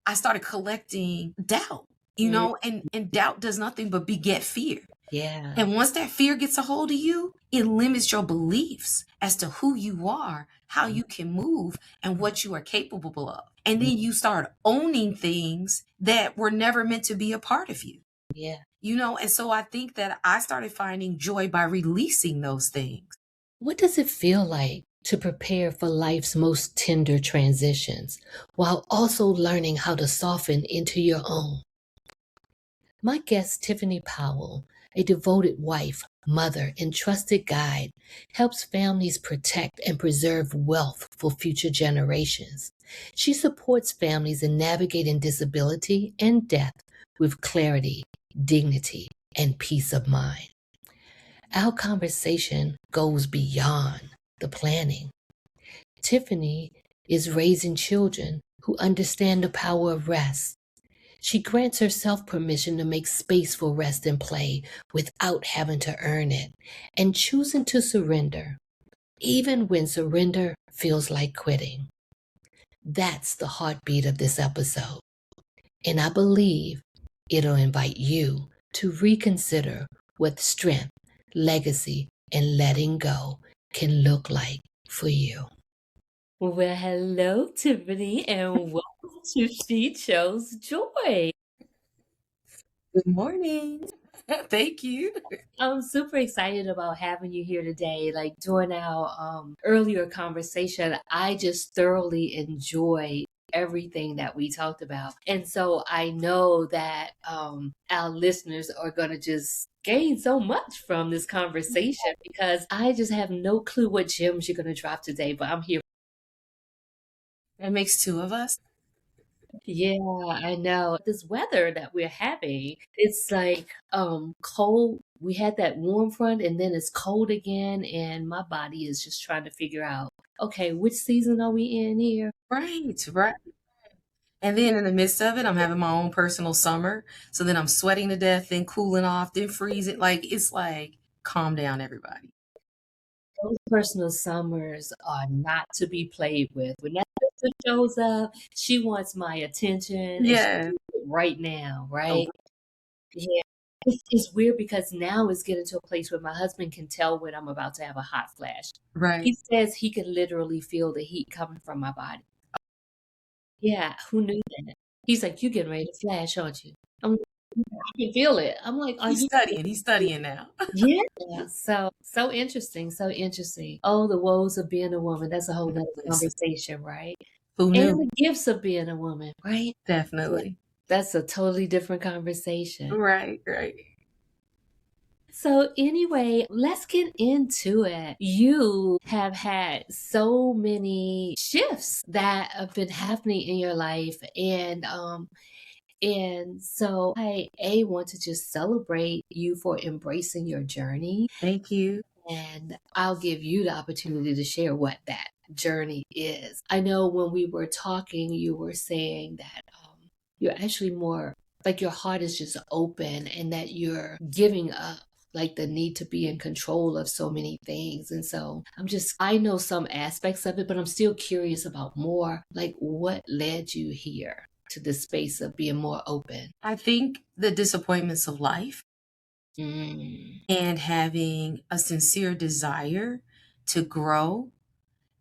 I started collecting doubt, you know, and doubt does nothing but beget fear. Yeah. And once that fear gets a hold of you, it limits your beliefs as to who you are, how you can move, and what you are capable of. And then you start owning things that were never meant to be a part of you, Yeah. you know? And so I think that I started finding joy by releasing those things. What does it feel like to prepare for life's most tender transitions while also learning how to soften into your own? My guest, Tiffanie Powell, a devoted wife, mother, and trusted guide, helps families protect and preserve wealth for future generations. She supports families in navigating disability and death with clarity, dignity, and peace of mind. Our conversation goes beyond the planning. Tiffanie is raising children who understand the power of rest. She grants herself permission to make space for rest and play without having to earn it, and choosing to surrender, even when surrender feels like quitting. That's the heartbeat of this episode. And I believe it'll invite you to reconsider what strength, legacy, and letting go can look like for you. Well, hello, Tiffanie, and welcome to She Chose Joy. Good morning. Thank you. I'm super excited about having you here today. Like during our earlier conversation, I just thoroughly enjoyed everything that we talked about. And so I know that our listeners are going to just gain so much from this conversation because I just have no clue what gems you're going to drop today, but I'm here. That makes two of us. Yeah, I know. This weather that we're having, it's like cold. We had that warm front and then it's cold again and my body is just trying to figure out, okay, which season are we in here? Right, right. And then in the midst of it, I'm having my own personal summer. So then I'm sweating to death, then cooling off, then freezing. Like, it's like, calm down, everybody. Those personal summers are not to be played with. When that sister shows up, she wants my attention and she Yeah. needs it right now, Oh, right? Yeah. It's weird because now it's getting to a place where my husband can tell when I'm about to have a hot flash. right. He says he can literally feel the heat coming from my body. Yeah, who knew that? He's like, "You getting ready to flash, aren't you?" I'm like, "Yeah, I can feel it." I'm like, "Are He's you?" studying. He's studying now. Yeah. So interesting. So interesting. Oh, the woes of being a woman. That's a whole nother Listen, conversation, right? who And knew? the gifts of being a woman, right? Definitely. That's a totally different conversation. Right, right. So anyway, let's get into it. You have had so many shifts that have been happening in your life and so I want to just celebrate you for embracing your journey Thank you. and I'll give you the opportunity to share what that journey is. I know when we were talking, you were saying that you're actually more like your heart is just open and that you're giving up like the need to be in control of so many things. And so I know some aspects of it, but I'm still curious about more like what led you here to this space of being more open. I think the disappointments of life Mm. and having a sincere desire to grow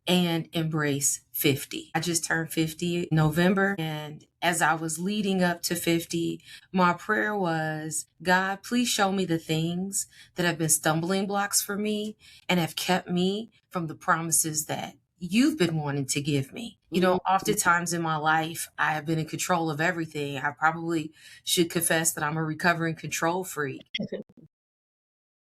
and embrace 50. I just turned 50 in November. And as I was leading up to 50, my prayer was, God, please show me the things that have been stumbling blocks for me and have kept me from the promises that you've been wanting to give me. You know, oftentimes in my life, I have been in control of everything. I probably should confess that I'm a recovering control freak.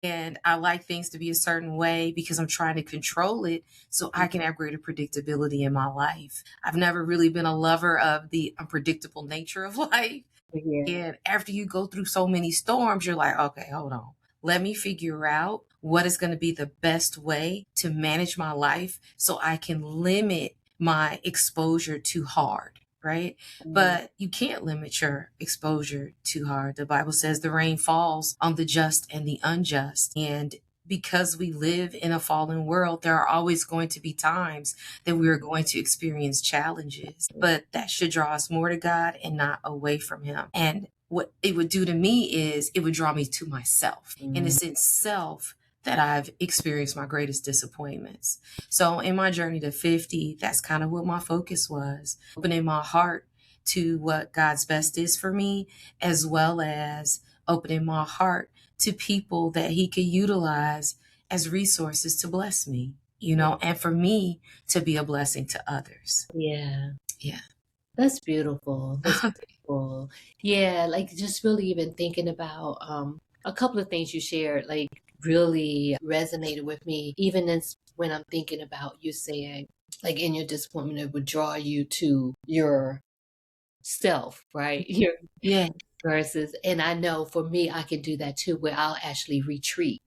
And I like things to be a certain way because I'm trying to control it so I can have greater predictability in my life. I've never really been a lover of the unpredictable nature of life. Yeah. And after you go through so many storms, you're like, okay, hold on. Let me figure out what is going to be the best way to manage my life so I can limit my exposure too hard. Right. But you can't limit your exposure too hard. The Bible says the rain falls on the just and the unjust. And because we live in a fallen world, there are always going to be times that we are going to experience challenges, but that should draw us more to God and not away from Him. And what it would do to me is it would draw me to myself. And it's in self that I've experienced my greatest disappointments. So in my journey to 50, that's kind of what my focus was, opening my heart to what God's best is for me, as well as opening my heart to people that He could utilize as resources to bless me, and for me to be a blessing to others. Yeah. Yeah. That's beautiful. That's beautiful. Yeah, like just really even thinking about a couple of things you shared, like really resonated with me, even when I'm thinking about you saying, like in your disappointment, it would draw you to your self, right? Your Yeah. versus, and I know for me, I can do that too, where I'll actually retreat,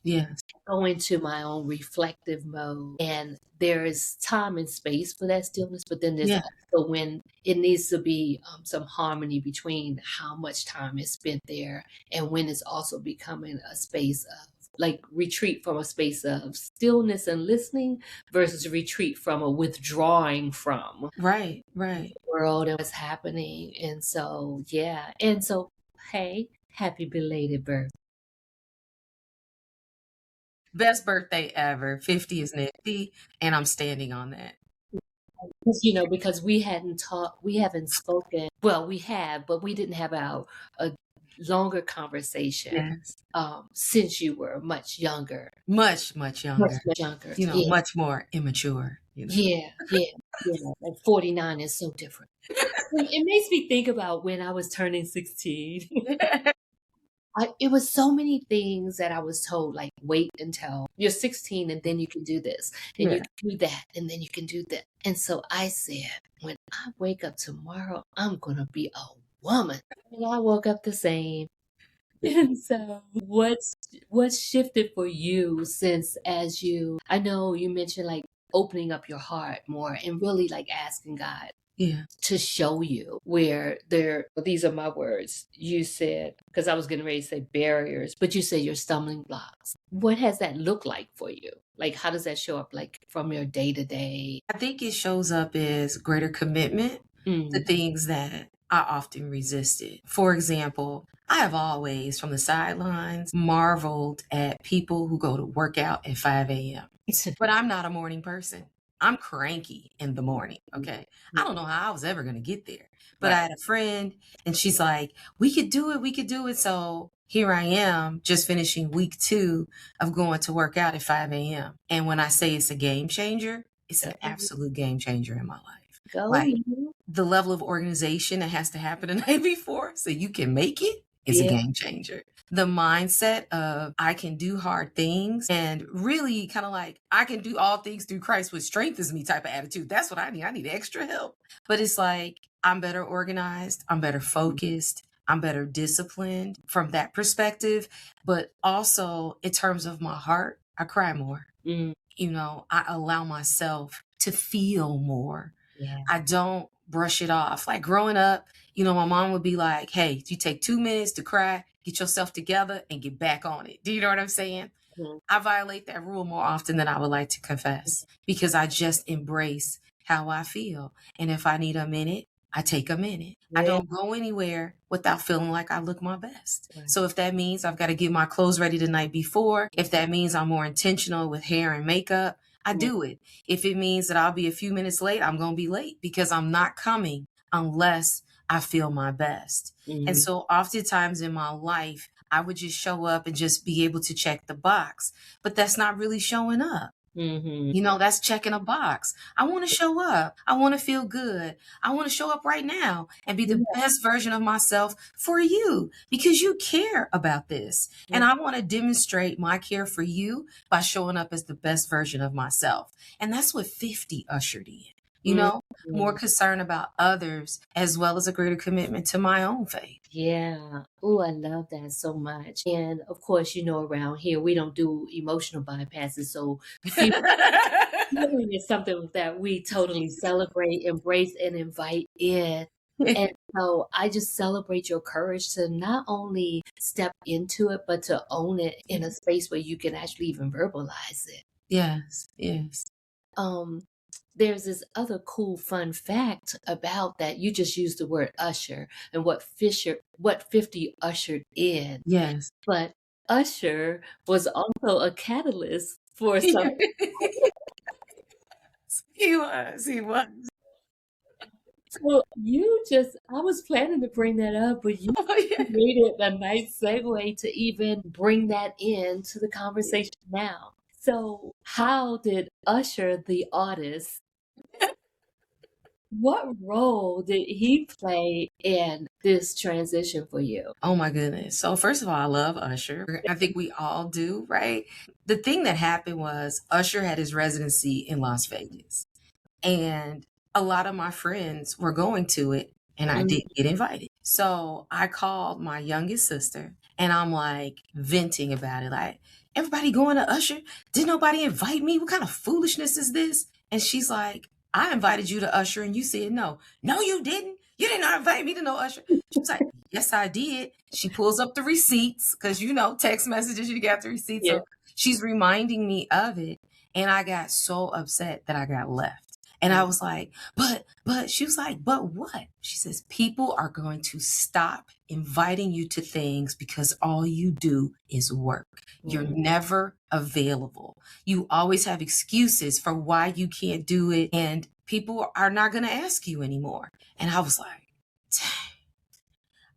Yes. go into my own reflective mode. And there is time and space for that stillness, but then there's Yeah. also when it needs to be some harmony between how much time is spent there and when it's also becoming a space of like retreat from a space of stillness and listening versus retreat from a withdrawing from Right. the world and what's happening. And so, yeah. And so, hey, happy belated birthday. Best birthday ever. 50 is nifty, and I'm standing on that. Because we haven't spoken. Well, we have, but we didn't have a longer conversation Yes. since you were much younger. Much, much younger. Much younger. Much more immature. Yeah. Like 49 is so different. It makes me think about when I was turning 16. It was so many things that I was told, like, wait until you're 16 and then you can do this, and you can do that, and then you can do that. And so I said, when I wake up tomorrow, I'm going to be a woman. And I woke up the same. And so what's shifted for you since I know you mentioned like opening up your heart more and really like asking God to show you where these are my words. You said, because I was getting ready to say barriers, but you said your stumbling blocks. What has that looked like for you? Like, how does that show up like from your day to day? I think it shows up as greater commitment to things that I often resisted. For example, I have always, from the sidelines, marveled at people who go to work out at 5 a.m. But I'm not a morning person. I'm cranky in the morning. Okay. I don't know how I was ever going to get there. But I had a friend and she's like, we could do it. We could do it. So here I am just finishing week 2 of going to work out at 5 a.m. And when I say it's a game changer, it's an absolute game changer in my life. Like the level of organization that has to happen the night before so you can make it is a game changer. The mindset of I can do hard things and really kind of like I can do all things through Christ, which strengthens me type of attitude. That's what I need. I need extra help. But it's like I'm better organized. I'm better focused. I'm better disciplined from that perspective. But also in terms of my heart, I cry more. I allow myself to feel more. I don't brush it off. Like growing up, my mom would be like, hey, you take 2 minutes to cry, get yourself together and get back on it. Do you know what I'm saying? I violate that rule more often than I would like to confess because I just embrace how I feel. And if I need a minute, I take a minute. I don't go anywhere without feeling like I look my best. So if that means I've got to get my clothes ready the night before, if that means I'm more intentional with hair and makeup, I do it. If it means that I'll be a few minutes late, I'm going to be late because I'm not coming unless I feel my best. And so oftentimes in my life, I would just show up and just be able to check the box, but that's not really showing up. That's checking a box. I want to show up. I want to feel good. I want to show up right now and be the best version of myself for you because you care about this. And I want to demonstrate my care for you by showing up as the best version of myself. And that's what 50 ushered in. More concern about others as well as a greater commitment to my own faith. Yeah. Oh, I love that so much. And of course, around here, we don't do emotional bypasses. So feeling is something that we totally celebrate, embrace, and invite in. And so I just celebrate your courage to not only step into it, but to own it in a space where you can actually even verbalize it. Yes, yes, Um, there's this other cool fun fact about that. You just used the word usher and what 50 ushered in. yes. But Usher was also a catalyst for some. He was. So I was planning to bring that up, but you Oh, yeah. created a nice segue to even bring that into the conversation now. So, how did Usher, the artist, what role did he play in this transition for you? Oh my goodness. So first of all, I love Usher. I think we all do, right? The thing that happened was Usher had his residency in Las Vegas. And a lot of my friends were going to it and I Mm, didn't get invited. So I called my youngest sister and I'm like venting about it. Like, everybody going to Usher? Did nobody invite me? What kind of foolishness is this? And she's like, I invited you to Usher and you said no. No, you didn't. You did not invite me to no Usher. She was like, yes, I did. She pulls up the receipts because, text messages, you got the receipts. yeah. So she's reminding me of it. And I got so upset that I got left. And I was like, but she was like, but what? She says, people are going to stop inviting you to things because all you do is work. You're Mm, never available. You always have excuses for why you can't do it. And people are not going to ask you anymore. And I was like,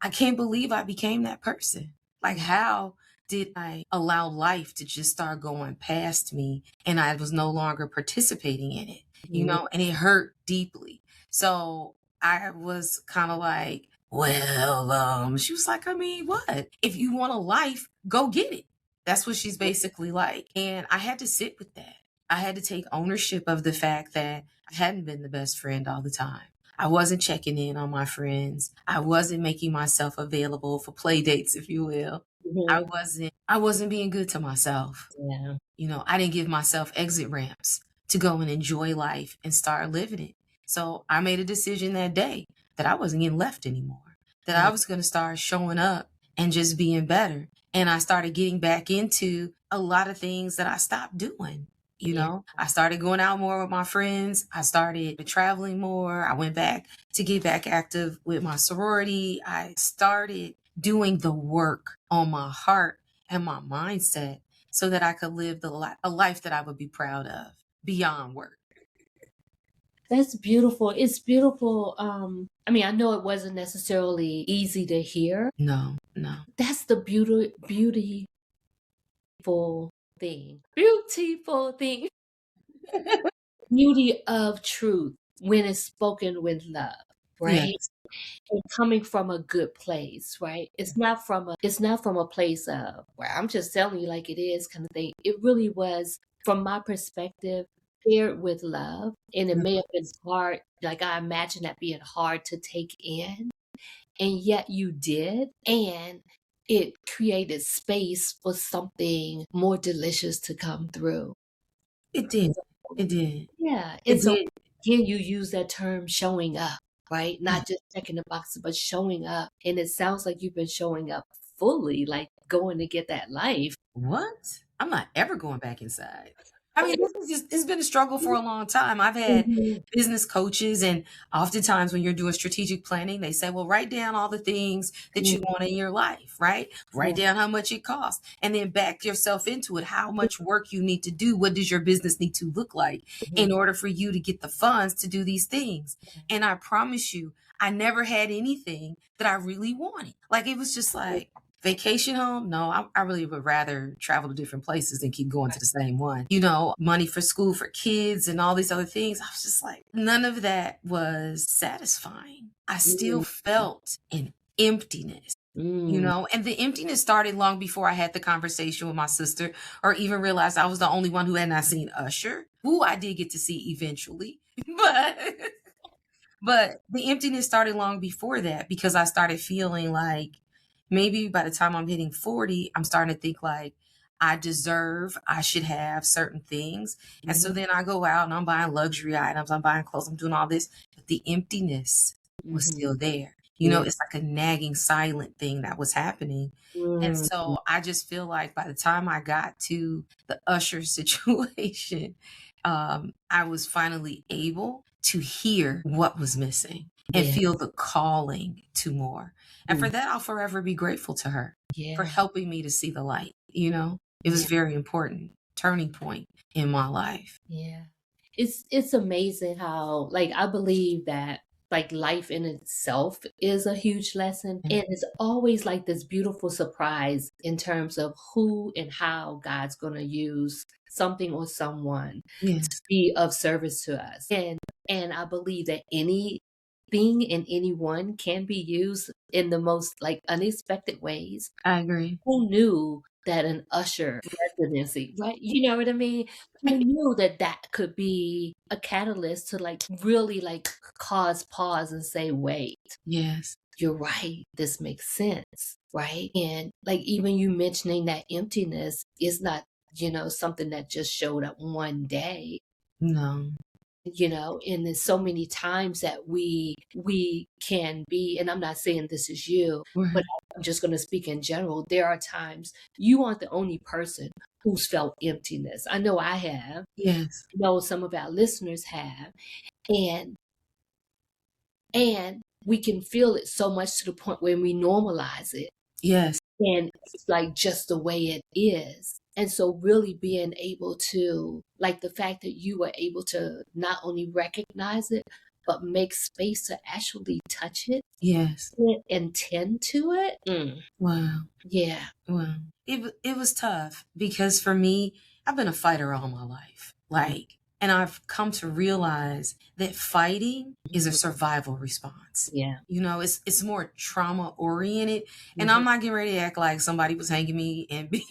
I can't believe I became that person. Like, how did I allow life to just start going past me and I was no longer participating in it, mm, and it hurt deeply. So I was kind of like, well, she was like, I mean, what? If you want a life, go get it. That's what she's basically like. And I had to sit with that. I had to take ownership of the fact that I hadn't been the best friend all the time. I wasn't checking in on my friends. I wasn't making myself available for play dates, if you will. I mhm. wasn't being good to myself. Yeah. I didn't give myself exit ramps to go and enjoy life and start living it. So I made a decision that day that I wasn't getting left anymore, that I Mm, was going to start showing up and just being better. And I started getting back into a lot of things that I stopped doing. yeah. I started going out more with my friends. I started traveling more. I went back to get back active with my sorority. I started doing the work on my heart and my mindset so that I could live a life that I would be proud of beyond work. That's beautiful. It's beautiful. I mean, I know it wasn't necessarily easy to hear. No, no. That's the beautiful thing. Beautiful thing. Beauty of truth when it's spoken with love, right? Yes. And coming from a good place, right? It's not from a place of where I'm just telling you like it is kind of thing. It really was, from my perspective, paired with love. And it may have been hard, like I imagine that being hard to take in. And yet you did. And it created space for something more delicious to come through. It did. It did. Yeah, and It so did. again, you use that term showing up, right? Not just checking the boxes, but showing up. And it sounds like you've been showing up fully, like going to get that life. What? I'm not ever going back inside. I mean, it's been a struggle for a long time. I've had Mhm, business coaches, and oftentimes when you're doing strategic planning, they say, well, write down all the things that mhm, you want in your life, right? Write yeah, down how much it costs and then back yourself into it. How much work you need to do. What does your business need to look like mhm, in order for you to get the funds to do these things? And I promise you, I never had anything that I really wanted. Like, it was just like, vacation home? No, I really would rather travel to different places than keep going to the same one. Money for school for kids and all these other things. I was just like, none of that was satisfying. I still mhm, felt an emptiness. mm, And the emptiness started long before I had the conversation with my sister or even realized I was the only one who had not seen Usher, who I did get to see eventually. But but the emptiness started long before that because I started feeling like maybe by the time I'm hitting 40, I'm starting to think like I should have certain things. And so mhm, then I go out and I'm buying luxury items, I'm buying clothes, I'm doing all this. But the emptiness was Mhm. still there. Yeah. It's like a nagging silent thing that was happening. And Mhm. so I just feel like by the time I got to the Usher situation, I was finally able to hear what was missing and Yeah. feel the calling to more. And for Mm. that, I'll forever be grateful to her for Yeah. helping me to see the light. It was Yeah. very important turning point in my life. Yeah. It's amazing how, like, I believe that, like, life in itself is a huge lesson, Mm. and it's always like this beautiful surprise in terms of who and how God's gonna use something or someone Yes, be of service to us. And I believe that anything and anyone can be used in the most, like, unexpected ways. I agree. Who knew that an usher residency, right? You know what I mean? Who knew that that could be a catalyst to, like, really, like, cause pause and say, "Wait, Yes. you're right. This makes sense," right? And, like, even you mentioning that emptiness is not, something that just showed up one day. No. And there's so many times that we can be, and I'm not saying this is you, but Right. I'm just going to speak in general. There are times you aren't the only person who's felt emptiness. I know I have. Yes. I know some of our listeners have, and we can feel it so much to the point when we normalize it, Yes. and it's like just the way it is. And so really being able to, like, the fact that you were able to not only recognize it, but make space to actually touch Yes. it and tend to it. Wow. Yeah. Wow. It was tough because for me, I've been a fighter all my life. And I've come to realize that fighting is a Mhm. survival response. Yeah. It's more trauma oriented. And Mhm. I'm not getting ready to act like somebody was hanging me and be,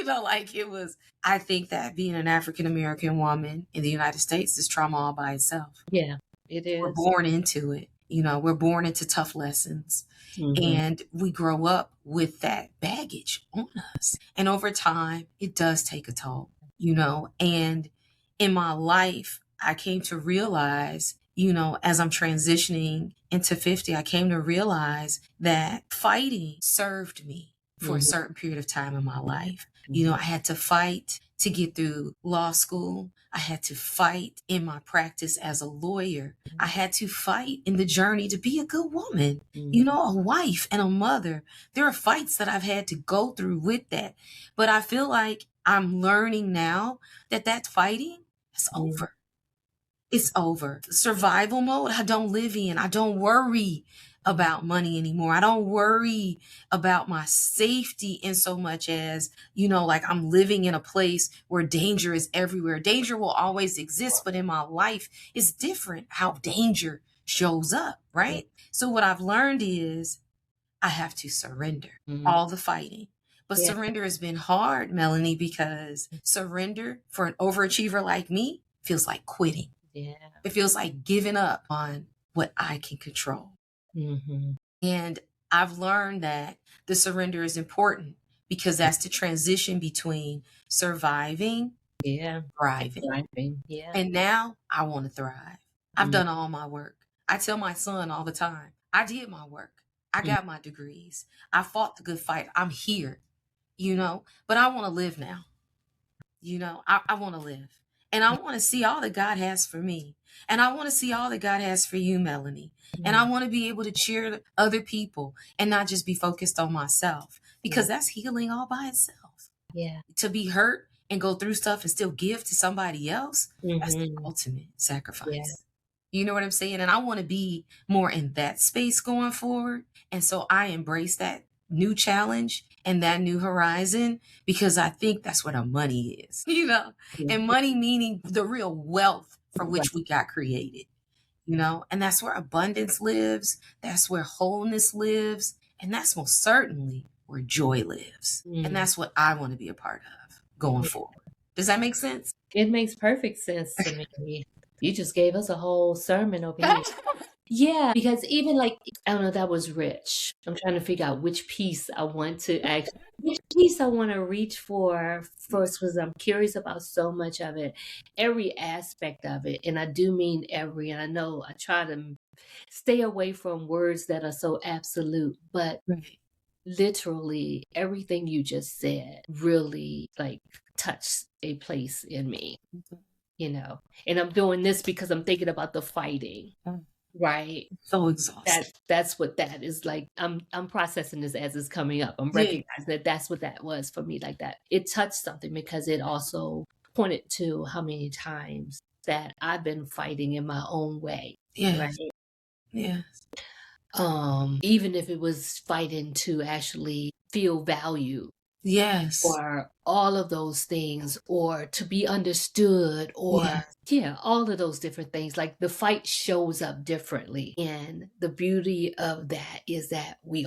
like it was. I think that being an African American woman in the United States is trauma all by itself. Yeah. It We're is. born into it. We're born into tough lessons. Mhm. And we grow up with that baggage on us. And over time, it does take a toll. And in my life, I came to realize, as I'm transitioning into 50, I came to realize that fighting served me for a Mhm. certain period of time in my life. Mhm. I had to fight to get through law school. I had to fight in my practice as a lawyer. I had to fight in the journey to be a good woman, Mhm. a wife and a mother. There are fights that I've had to go through with that. But I feel like I'm learning now that fighting is Mhm. over. It's over. Survival mode, I don't live in. I don't worry about money anymore. I don't worry about my safety in so much as, like I'm living in a place where danger is everywhere. Danger will always exist, but in my life, it's different how danger shows up, right? So what I've learned is I have to surrender Mhm. all the fighting. But Yeah. surrender has been hard, Melanie, because surrender for an overachiever like me feels like quitting. Yeah. It feels like giving up on what I can control. Mhm. And I've learned that the surrender is important because that's the transition between surviving, Yeah. And thriving. thriving. Yeah. And now I want to thrive. I've Mhm. done all my work. I tell my son all the time, I did my work. I Mhm. got my degrees. I fought the good fight. I'm here, but I want to live now. I want to live. And I want to see all that God has for me. And I want to see all that God has for you, Melanie. And I Mhm. want to be able to cheer other people and not just be focused on myself Yeah. because that's healing all by itself. Yeah. To be hurt and go through stuff and still give to somebody else, that's the Mhm. ultimate Yeah. sacrifice. You know what I'm saying? And I want to be more in that space going forward. And so I embrace that new challenge and that new horizon because I think that's where the money is. Mhm. And money meaning the real wealth for Right. which we got created, and that's where abundance lives. That's where wholeness lives. And that's most certainly where joy lives. And Mm. that's what I want to be a part of going forward. Does that make sense? It makes perfect sense to me. You just gave us a whole sermon over here. Yeah, because even, like, I don't know, that was rich. I'm trying to figure out which piece I want to reach for first, because I'm curious about so much of it, every aspect of it. And I do mean every, and I know I try to Stay away from words that are so absolute, but Right. literally everything you just said really like touched a place in me, Mhm. you know. And I'm doing this because I'm thinking about the fighting, Mm. right? So exhausting. That's what that is like. I'm processing this as it's coming up. I'm Yeah. recognizing that that's what that was for me. Like that, it touched something because it also pointed to how many times that I've been fighting in my own way, right? Yes. Yes. Even if it was fighting to actually feel valued Yes. or all of those things, or to be understood, or Yes. yeah, all of those different things. Like the fight shows up differently. And the beauty of that is that we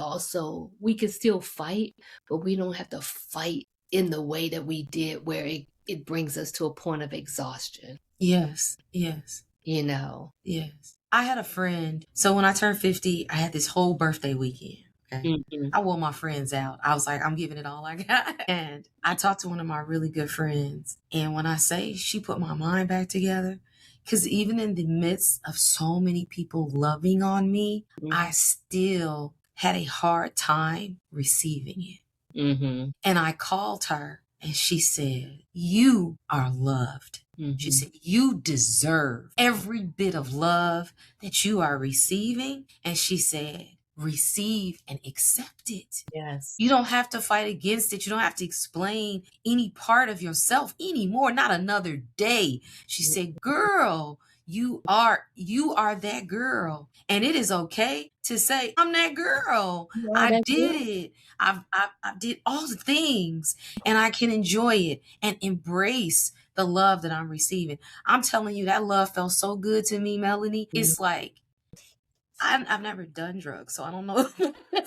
can still fight, but we don't have to fight in the way that we did where it brings us to a point of exhaustion, Yes. Yes. you know? Yes. I had a friend. So when I turned 50, I had this whole birthday weekend. Okay. Hmm. I wore my friends out. I was like, I'm giving it all I got. And I talked to one of my really good friends. And when I say she put my mind back together, because even in the midst of so many people loving on me, I still had a hard time receiving it. Hmm. And I called her and she said, "You are loved." She Hmm. said, "You deserve every bit of love that you are receiving." And she said, "Receive and accept it. Yes. You don't have to fight against it. You don't have to explain any part of yourself anymore, not another day." She said, "Girl, you are that girl. And it is okay to say, I'm that girl. You are I that did girl. it. I did all the things and I can enjoy it and embrace the love that I'm receiving." I'm telling you, that love felt so good to me, Melanie. Mhm. It's like I've never done drugs, so I don't know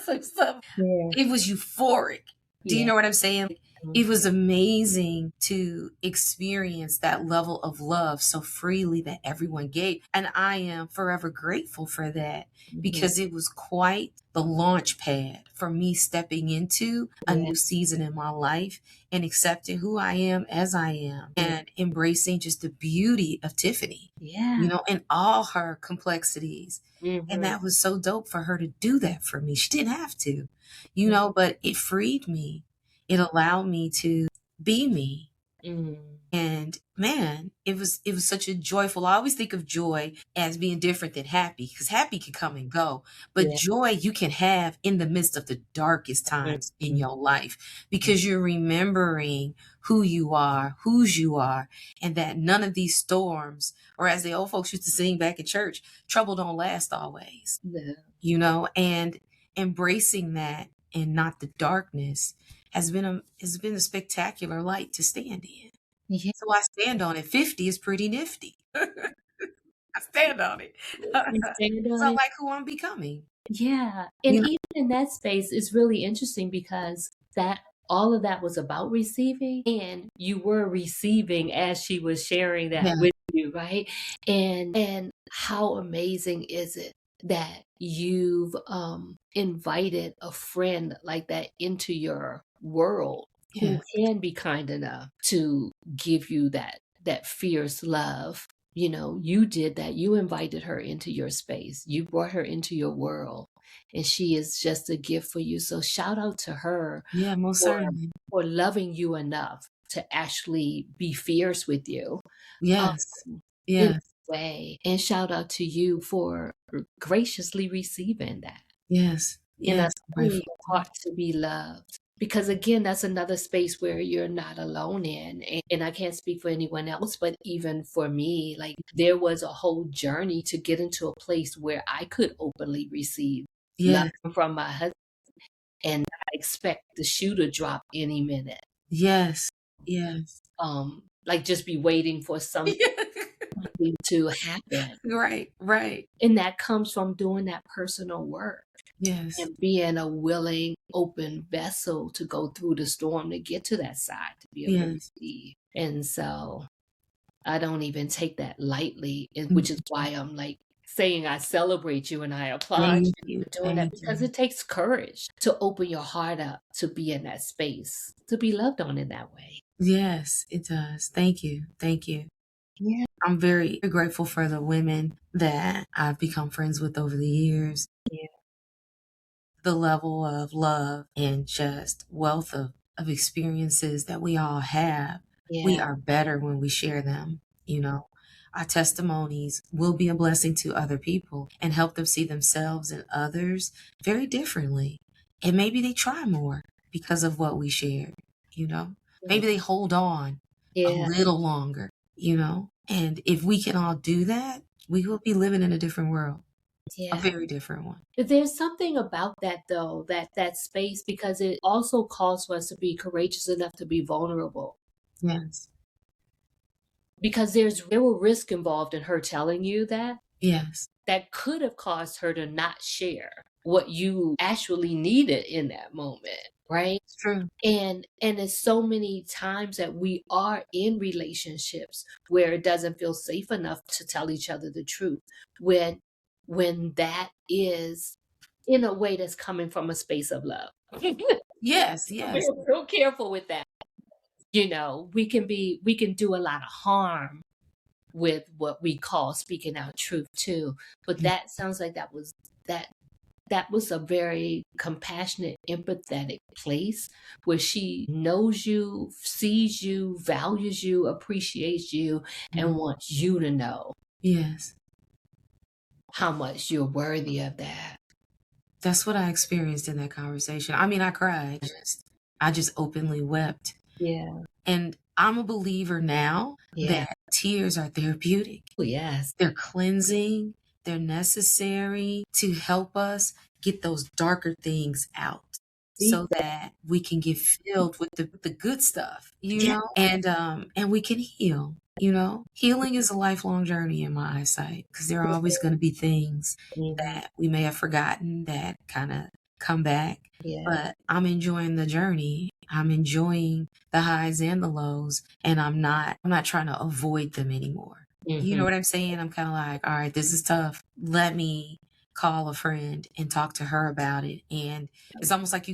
some stuff. Yeah. It was euphoric. Do you Yeah. know what I'm saying? It was amazing to experience that level of love so freely that everyone gave. And I am forever grateful for that Mhm. because it was quite the launch pad for me stepping into a Yeah. new season in my life and accepting who I am as I am Yeah. and embracing just the beauty of Tiffany, Yeah. and all her complexities. And Mhm. that was so dope for her to do that for me. She didn't have to, Mhm. but it freed me. It allowed me to be me. Mm. And man, it was such a joyful. I always think of joy as being different than happy because happy can come and go, but Yeah. joy you can have in the midst of the darkest times in Mhm. your life because you're remembering who you are, whose you are, and that none of these storms, or as the old folks used to sing back in church, trouble don't last always, Yeah. and embracing that and not the darkness has been a spectacular light to stand in. Yeah. So I stand on it. 50 is pretty nifty. I stand on it. You stand Because on I it. like who I'm becoming. Yeah. And You know? even in that space, it's really interesting because that all of that was about receiving, and you were receiving as she was sharing that Yeah. with you, right? And how amazing is it that you've invited a friend like that into your world who Yeah. can be kind enough to give you that fierce love. You did that. You invited her into your space. You brought her into your world. And she is just a gift for you. So shout out to her Yeah, most for certainly. loving you enough to actually be fierce with you um, Yes. in Yes. a way. And shout out to you for graciously receiving that Yes. and Yes. I'm allowing grateful. your heart to be loved. Because again, that's another space where you're not alone in. And I can't speak for anyone else, but even for me, like there was a whole journey to get into a place where I could openly receive love Yes. from my husband and not expect the shoe to drop any minute. Yes. Yes. Like just be waiting for something to happen. Right. Right. And that comes from doing that personal work Yes. and being a willing, open vessel to go through the storm to get to that side to be able to Yes. receive. And so I don't even take that lightly, which is Mhm. why I'm like saying I celebrate you and I applaud Thank you you. for doing that Thank because you. it takes courage to open your heart up to be in that space, to be loved on in that way. Yes, it does. Thank you. Thank you. Yeah. I'm very grateful for the women that I've become friends with over the years. Yeah. The level of love and just wealth of experiences that we all have, we Yeah. are better when we share them. You know, our testimonies will be a blessing to other people and help them see themselves and others very differently. And maybe they try more because of what we shared, you know, maybe they hold on a Yeah. little longer, you know, and if we can all do that, we will be living in a different world, a Yeah. very different one. There's something about that though, that space, because it also calls for us to be courageous enough to be vulnerable. Yes. Because there were risks involved in her telling you Yes. that could have caused her to not share what you actually needed in that moment, right? It's true. And it's so many times that we are in relationships where it doesn't feel safe enough to tell each other the truth. When that is in a way that's coming from a space of love. Yes, We're yes. real careful with that. We can do a lot of harm with what we call speaking our truth too. But Yeah. that sounds like that that was a very compassionate, empathetic place where she knows you, sees you, values you, appreciates you, and wants you to know Yes. how much you're worthy of that. That's what I experienced in that conversation. I mean, I cried. I just openly wept. Yeah. And I'm a believer now Yeah. that tears are therapeutic. Oh, yes. They're cleansing, they're necessary to help us get those darker things out Speak so that. that we can get filled with the good stuff, you Yeah. know, and we can heal. You know, healing is a lifelong journey in my eyesight because there are always going to be things Mhm. that we may have forgotten that kind of come back. Yeah. But I'm enjoying the journey. I'm enjoying the highs and the lows, and I'm not trying to avoid them anymore. You know Mhm. what I'm saying? I'm kind of like, all right, this is tough. Let me call a friend and talk to her about it. And it's almost like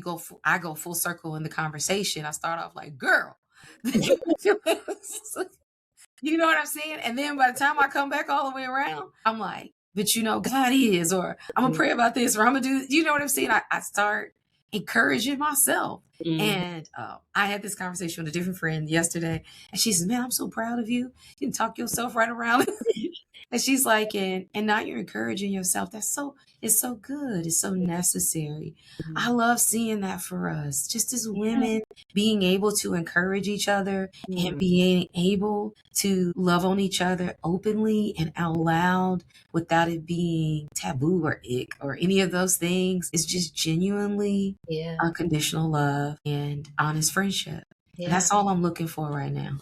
I go full circle in the conversation. I start off like, girl, you know what I'm saying? And then by the time I come back all the way around, I'm like, but you know, God is, or I'm gonna pray about this, or I'm gonna do, you know what I'm saying? I start encouraging myself. Mhm. And I had this conversation with a different friend yesterday, and she says, man, I'm so proud of you. You can talk yourself right around. And she's like, and now you're encouraging yourself. It's so good. It's so necessary. I love seeing that for us, just as Yeah. women, being able to encourage each other and Mhm. being able to love on each other openly and out loud without it being taboo or ick or any of those things. It's just genuinely Yeah. unconditional love and honest friendship. And Yeah. that's all I'm looking for right now,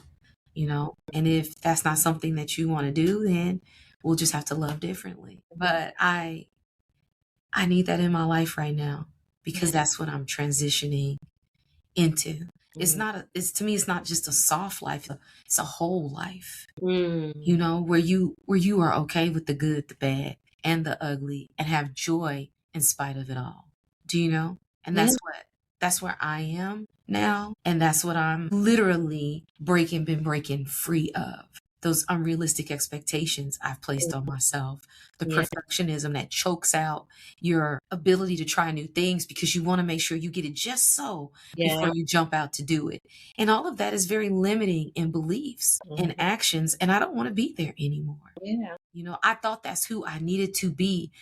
you know? And if that's not something that you want to do, then we'll just have to love differently. But I need that in my life right now because Yeah. that's what I'm transitioning into. Mhm. It's to me, it's not just a soft life, it's a whole life, you Mm. know, where you are okay with the good, the bad, and the ugly and have joy in spite of it all. Do you know? And Yeah. that's where I am now. And that's what I'm literally been breaking free of. Those unrealistic expectations I've placed on myself, the Yeah. perfectionism that chokes out your ability to try new things because you want to make sure you get it just so before Yeah. you jump out to do it. And all of that is very limiting in beliefs and Mhm. actions. And I don't want to be there anymore. Yeah. You know, I thought that's who I needed to be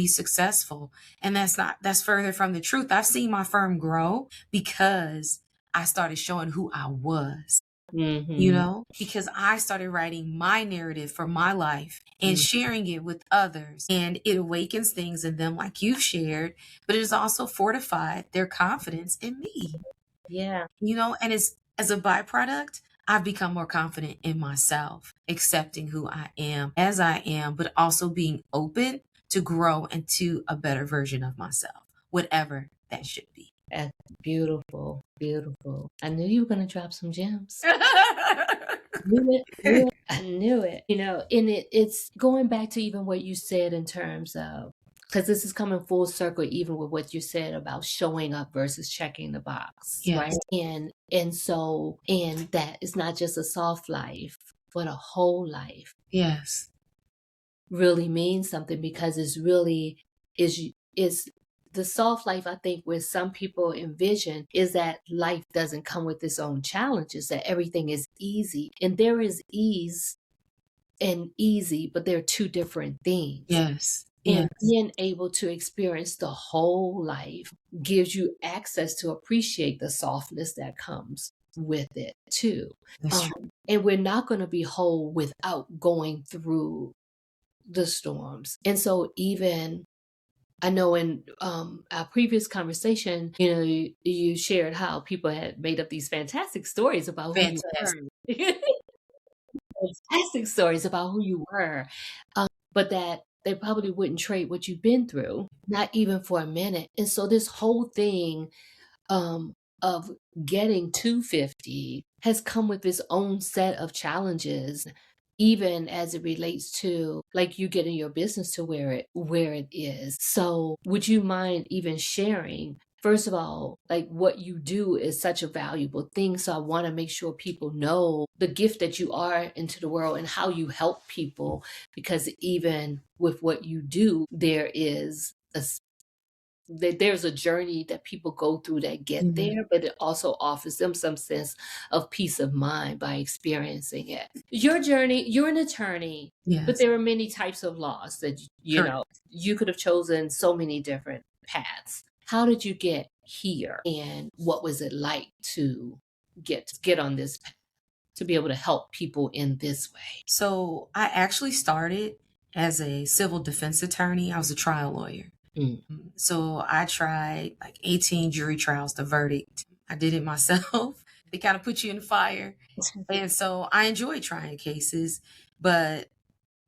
successful. And that's further from the truth. I've seen my firm grow because I started showing who I was, you Mhm. know, because I started writing my narrative for my life and Mm. sharing it with others. And it awakens things in them, like you've shared, but it has also fortified their confidence in me, Yeah. you know, and as a byproduct, I've become more confident in myself, accepting who I am as I am, but also being open to grow into a better version of myself, whatever that should be. That's beautiful. Beautiful. I knew you were gonna drop some gems. Knew it. I knew it. And it's going back to even what you said in terms of, because this is coming full circle, even with what you said about showing up versus checking the box, right? Yes. And that it's not just a soft life. for the whole life Yes. really means something, because it's really is the soft life. I think where some people envision is that life doesn't come with its own challenges, that everything is easy, and there is ease and easy, but they're two different things. Yes. And Yes. being able to experience the whole life gives you access to appreciate the softness that comes with it too. That's true. And we're not going to be whole without going through the storms. And so even I know in our previous conversation, you shared how people had made up these fantastic stories about who you were. Fantastic. Fantastic stories about who you were, but that they probably wouldn't trade what you've been through, not even for a minute. And so this whole thing um, of getting to 50 has come with its own set of challenges, even as it relates to like you getting your business to where it is. So would you mind even sharing, first of all, like what you do is such a valuable thing. So I want to make sure people know the gift that you are into the world and how you help people, because even with what you do, there's a journey that people go through that get Mhm. there, but it also offers them some sense of peace of mind by experiencing it. Your journey, you're an attorney, but Yes. there are many types of laws that, Correct. you could have chosen so many different paths. How did you get here? And what was it like to get on this path, to be able to help people in this way? So I actually started as a civil defense attorney. I was a trial lawyer. Mm. So I tried like 18 jury trials to verdict. I did it myself. They kind of put you in the fire. And so I enjoyed trying cases, but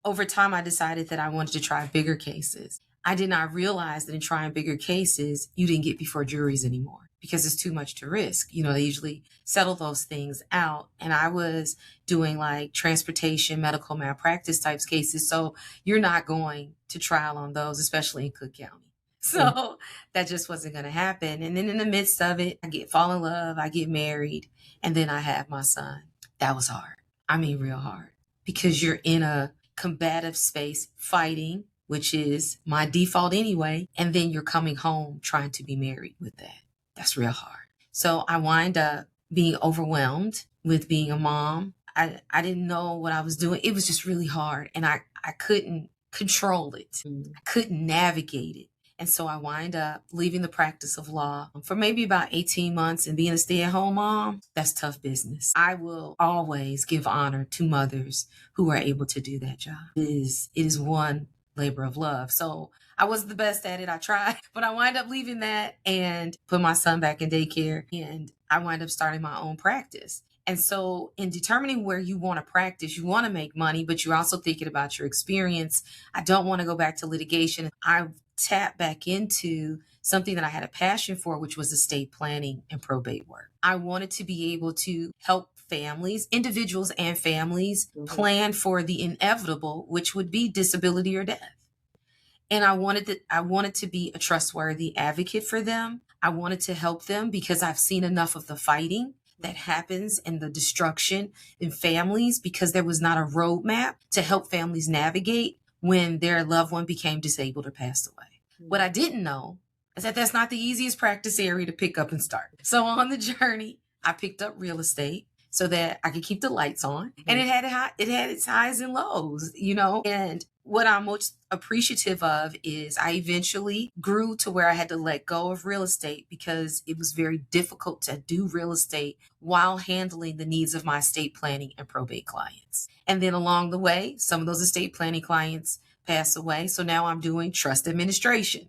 over time, I decided that I wanted to try bigger cases. I did not realize that in trying bigger cases, you didn't get before juries anymore because it's too much to risk. They usually settle those things out. And I was doing like transportation, medical malpractice types cases. So you're not going to trial on those, especially in Cook County. Mm. So that just wasn't going to happen. And then in the midst of it, I fall in love, I get married, and then I have my son. That was hard. I mean, real hard, because you're in a combative space fighting, which is my default anyway, and then you're coming home trying to be married with that. That's real hard. So I wind up being overwhelmed with being a mom. I didn't know what I was doing. It was just really hard, and I couldn't control it. Mm. I couldn't navigate it. And so I wind up leaving the practice of law for maybe about 18 months and being a stay-at-home mom. That's tough business. I will always give honor to mothers who are able to do that job. It is one labor of love. So I wasn't the best at it. I tried, but I wind up leaving that and put my son back in daycare, and I wind up starting my own practice. And so in determining where you want to practice, you want to make money, but you're also thinking about your experience. I don't want to go back to litigation. I tap back into something that I had a passion for, which was estate planning and probate work. I wanted to be able to help families, individuals and families, plan for the inevitable, which would be disability or death. And I wanted to be a trustworthy advocate for them. I wanted to help them because I've seen enough of the fighting that happens and the destruction in families, because there was not a roadmap to help families navigate when their loved one became disabled or passed away. What I didn't know is that that's not the easiest practice area to pick up and start. So on the journey, I picked up real estate so that I could keep the lights on, and it had its highs and lows, and what I'm most appreciative of is I eventually grew to where I had to let go of real estate because it was very difficult to do real estate while handling the needs of my estate planning and probate clients. And then along the way, some of those estate planning clients pass away. So now I'm doing trust administration,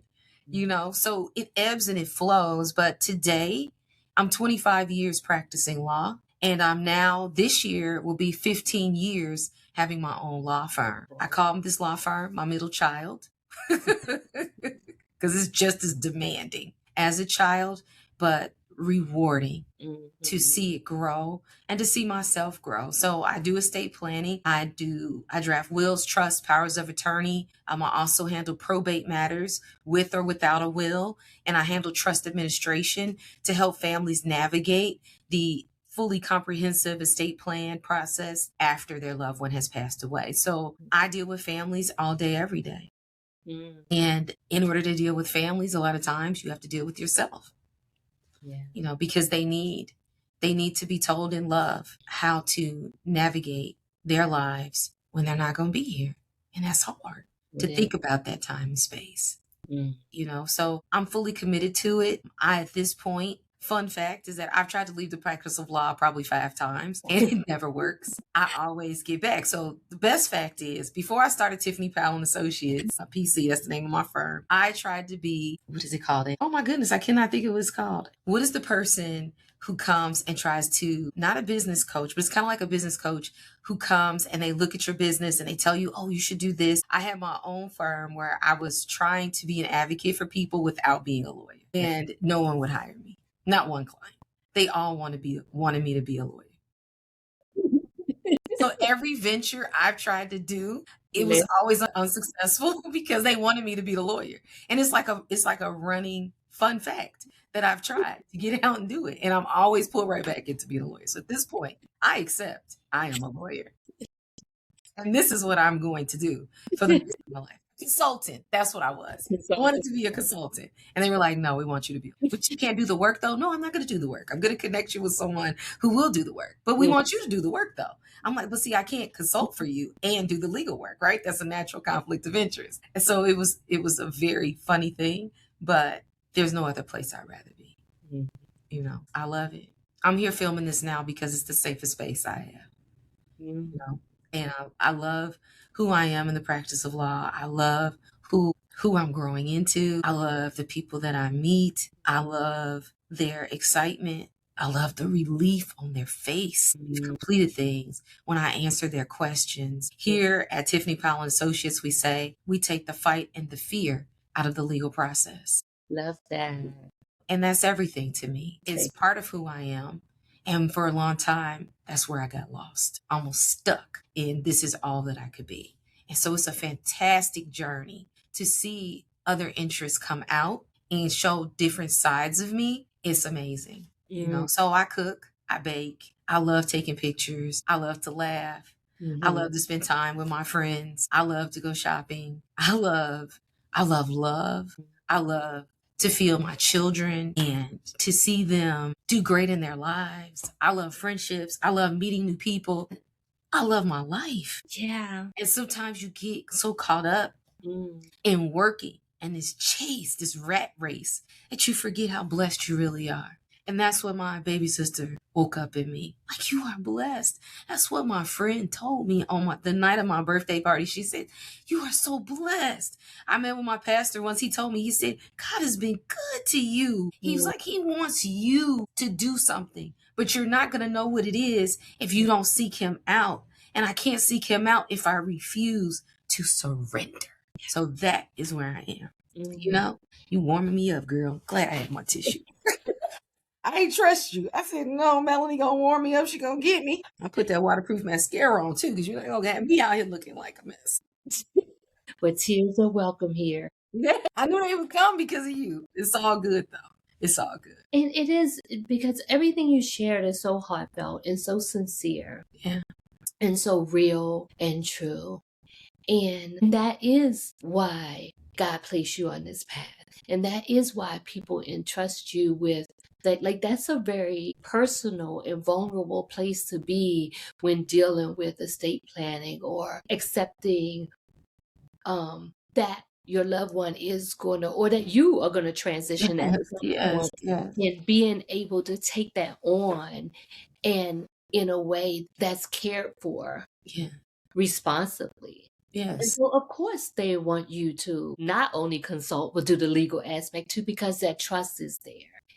so it ebbs and it flows. But today I'm 25 years practicing law. And I'm now, this year will be 15 years having my own law firm. I call this law firm my middle child because it's just as demanding as a child, but rewarding to see it grow and to see myself grow. So I do estate planning. I draft wills, trusts, powers of attorney. I also handle probate matters with or without a will. And I handle trust administration to help families navigate the fully comprehensive estate plan process after their loved one has passed away. So I deal with families all day, every day. And in order to deal with families, a lot of times you have to deal with yourself. Yeah. Because they need to be told in love how to navigate their lives when they're not going to be here. And that's hard to think about that time and space. So I'm fully committed to it. At this point, fun fact is that I've tried to leave the practice of law probably 5 times and it never works. I always get back. So the best fact is, before I started Tiffanie Powell and Associates, PC, that's the name of my firm, I tried to be, what is it called? Oh my goodness, I cannot think of what it's called. What is the person who comes and tries to, not a business coach, but it's kind of like a business coach who comes and they look at your business and they tell you, oh, you should do this. I had my own firm where I was trying to be an advocate for people without being a lawyer, and no one would hire me. Not one client. They all wanted me to be a lawyer. So every venture I've tried to do, it was always unsuccessful because they wanted me to be the lawyer. And it's like a running fun fact that I've tried to get out and do it. And I'm always pulled right back into being a lawyer. So at this point, I accept I am a lawyer. And this is what I'm going to do for the rest of my life. Consultant. That's what I was. I wanted to be a consultant. And they were like, no, we want you to be. But you can't do the work, though. No, I'm not going to do the work. I'm going to connect you with someone who will do the work. But we want you to do the work, though. I'm like, but see, I can't consult for you and do the legal work, right? That's a natural conflict of interest. And so it was a very funny thing, but there's no other place I'd rather be. I love it. I'm here filming this now because it's the safest space I have. And I love who I am in the practice of law. I love who I'm growing into. I love the people that I meet. I love their excitement. I love the relief on their face. We've completed things when I answer their questions. Here at Tiffanie Powell and Associates, we say we take the fight and the fear out of the legal process. Love that. And that's everything to me. It's part of who I am. And for a long time, that's where I got lost, almost stuck in this is all that I could be. And so it's a fantastic journey to see other interests come out and show different sides of me. It's amazing. So I cook, I bake, I love taking pictures, I love to laugh, I love to spend time with my friends, I love to go shopping, I love love, I love to feel my children and to see them do great in their lives. I love friendships. I love meeting new people. I love my life. Yeah. And sometimes you get so caught up in working and this chase, this rat race, that you forget how blessed you really are. And that's what my baby sister woke up in me. Like, you are blessed. That's what my friend told me on the night of my birthday party. She said, you are so blessed. I met with my pastor once. He told me, he said, God has been good to you. He was like, he wants you to do something, but you're not going to know what it is if you don't seek him out. And I can't seek him out if I refuse to surrender. So that is where I am. You warming me up, girl. Glad I had my tissue. I ain't trust you. I said, no, Melanie gonna warm me up. She gonna get me. I put that waterproof mascara on too, because you're not gonna have me out here looking like a mess. But tears are welcome here. Yeah, I knew they would come because of you. It's all good though. It's all good. And it is, because everything you shared is so heartfelt and so sincere. Yeah. And so real and true. And that is why God placed you on this path. And that is why people entrust you with that. Like, that's a very personal and vulnerable place to be when dealing with estate planning or accepting that your loved one is going to, or that you are going to transition at some point. And being able to take that on and in a way that's cared for responsibly. Yes. And so, of course, they want you to not only consult, but do the legal aspect too, because that trust is there,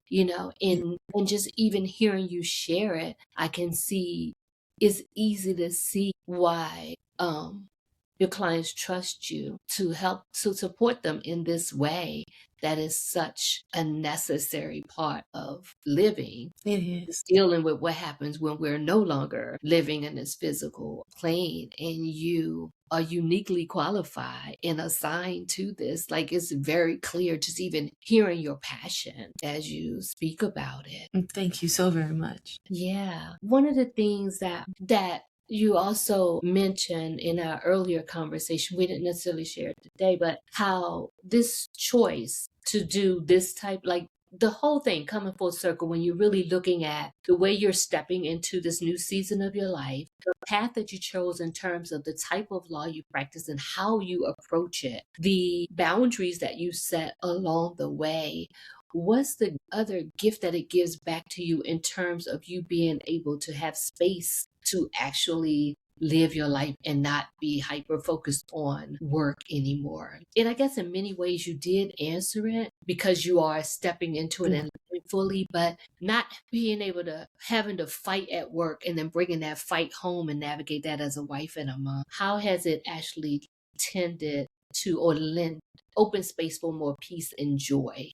and just even hearing you share it, I can see it's easy to see why your clients trust you to help, to support them in this way that is such a necessary part of living, It is. dealing with what happens when we're no longer living in this physical plane, and you are uniquely qualified and assigned to this. Like, it's very clear just even hearing your passion as you speak about it. Thank you so very much. Yeah. One of the things that you also mentioned in our earlier conversation, we didn't necessarily share it today, but how this choice to do this type, like the whole thing coming full circle, when you're really looking at the way you're stepping into this new season of your life, the path that you chose in terms of the type of law you practice and how you approach it, the boundaries that you set along the way. What's the other gift that it gives back to you in terms of you being able to have space to actually live your life and not be hyper focused on work anymore? And I guess in many ways you did answer it because you are stepping into it and living fully, but not being able to having to fight at work and then bringing that fight home and navigate that as a wife and a mom. How has it actually tended to or lend open space for more peace and joy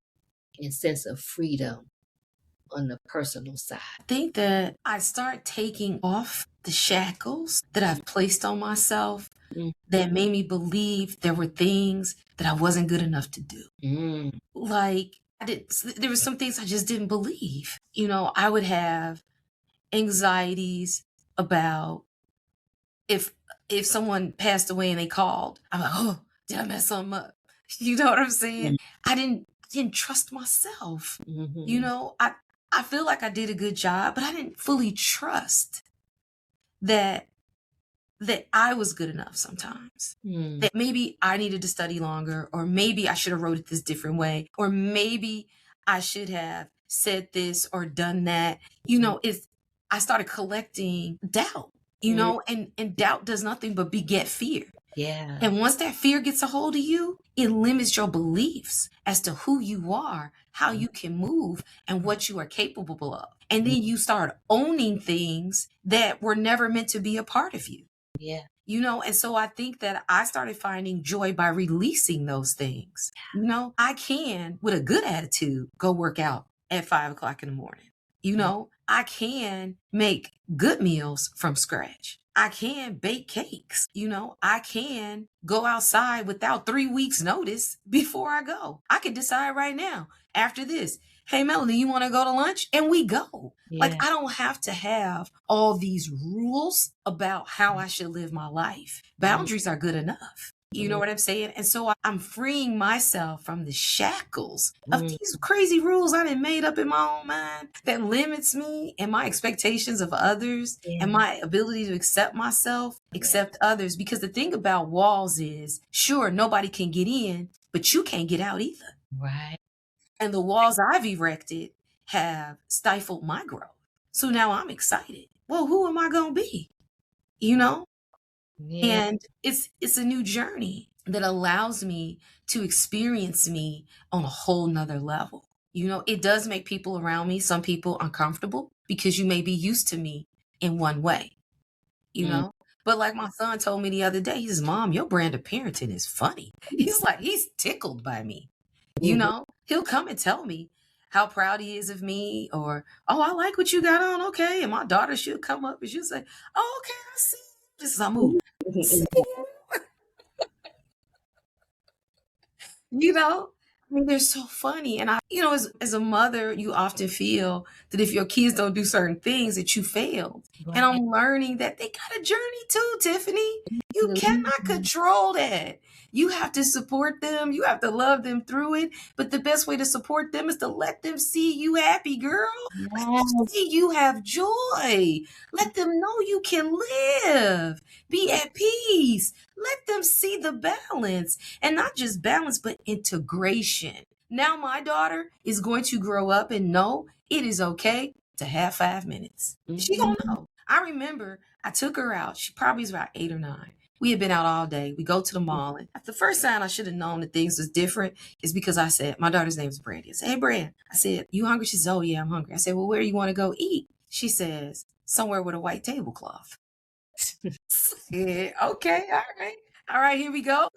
and sense of freedom on the personal side? I think that I start taking off the shackles that I've placed on myself that made me believe there were things that I wasn't good enough to do. Like there were some things I just didn't believe. I would have anxieties about if someone passed away and they called. I'm like, oh, did I mess something up? You know what I'm saying? I didn't trust myself. I feel like I did a good job, but I didn't fully trust that I was good enough sometimes. That maybe I needed to study longer, or maybe I should have wrote it this different way, or maybe I should have said this or done that. I started collecting doubt, and doubt does nothing but beget fear. Yeah. And once that fear gets a hold of you, it limits your beliefs as to who you are, how you can move, and what you are capable of. And then you start owning things that were never meant to be a part of you. Yeah. And so I think that I started finding joy by releasing those things. I can, with a good attitude, go work out at 5 o'clock in the morning. I can make good meals from scratch. I can bake cakes. I can go outside without 3 weeks notice before I go. I can decide right now after this, hey, Melanie, you want to go to lunch? And we go. Like, I don't have to have all these rules about how I should live my life. Boundaries are good enough. You know what I'm saying? And so I'm freeing myself from the shackles of these crazy rules I done made up in my own mind that limits me and my expectations of others and my ability to accept myself, accept others. Because the thing about walls is, sure, nobody can get in, but you can't get out either. Right. And the walls I've erected have stifled my growth. So now I'm excited. Well, who am I going to be? And it's a new journey that allows me to experience me on a whole nother level. It does make people around me, some people, uncomfortable because you may be used to me in one way, But like my son told me the other day, he says, Mom, your brand of parenting is funny. He's tickled by me. He'll come and tell me how proud he is of me, or, oh, I like what you got on. Okay. And my daughter, she'll come up and she'll say, oh, okay, I see. Just as I move. They're so funny. And as a mother, you often feel that if your kids don't do certain things that you failed. Right. And I'm learning that they got a journey too, Tiffanie. You cannot control that. You have to support them. You have to love them through it. But the best way to support them is to let them see you happy, girl. Let them see you have joy. Let them know you can live. Be at peace. Let them see the balance, and not just balance, but integration. Now my daughter is going to grow up and know it is okay to have 5 minutes. She gonna know. I remember I took her out. She probably was about 8 or 9. We had been out all day. We go to the mall, and the first sign I should have known that things was different is because I said, my daughter's name is Brandy. I said, hey, Brand. I said, you hungry? She said, oh, yeah, I'm hungry. I said, well, where do you want to go eat? She says, somewhere with a white tablecloth. Yeah, okay, all right. All right, here we go.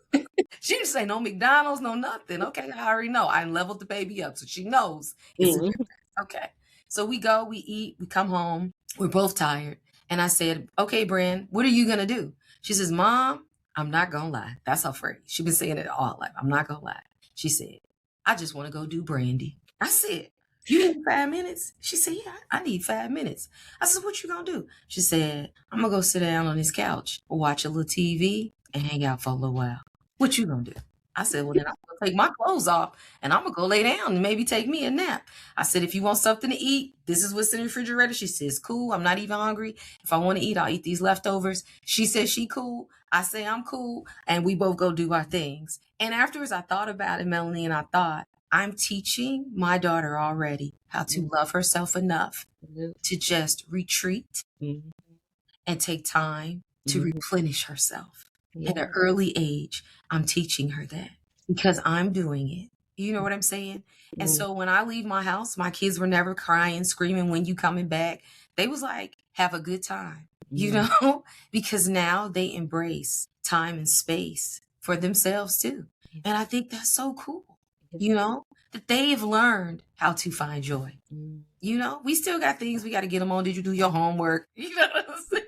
She didn't say no McDonald's, no nothing. Okay, I already know. I leveled the baby up, so she knows it's a Mhm. difference. Okay. So we go, we eat, we come home. We're both tired. And I said, okay, Bran, what are you gonna do? She says, Mom, I'm not gonna lie. That's her phrase. She's been saying it all life. I'm not gonna lie. She said, I just want to go do brandy. I said, you need 5 minutes? She said, yeah, I need 5 minutes. I said, what you gonna do? She said, I'm gonna go sit down on this couch, watch a little TV, and hang out for a little while. What you gonna do? I said, well, then I'm gonna take my clothes off and I'm gonna go lay down and maybe take me a nap. I said, if you want something to eat, this is what's in the refrigerator. She says, cool. I'm not even hungry. If I want to eat, I'll eat these leftovers. She says she cool. I say I'm cool. And we both go do our things. And afterwards, I thought about it, Melanie, and I thought, I'm teaching my daughter already how to love herself enough to just retreat Mhm. and take time to Mhm. replenish herself. At an Yeah. early age, I'm teaching her that because I'm doing it. You know what I'm saying? And Mhm. so when I leave my house, my kids were never crying, screaming, when you coming back? They was like, have a good time, you Mhm. know, because now they embrace time and space for themselves too. And I think that's so cool, you know, that they've learned how to find joy. Mhm. You know, we still got things we got to get them on. Did you do your homework? You know what I'm saying?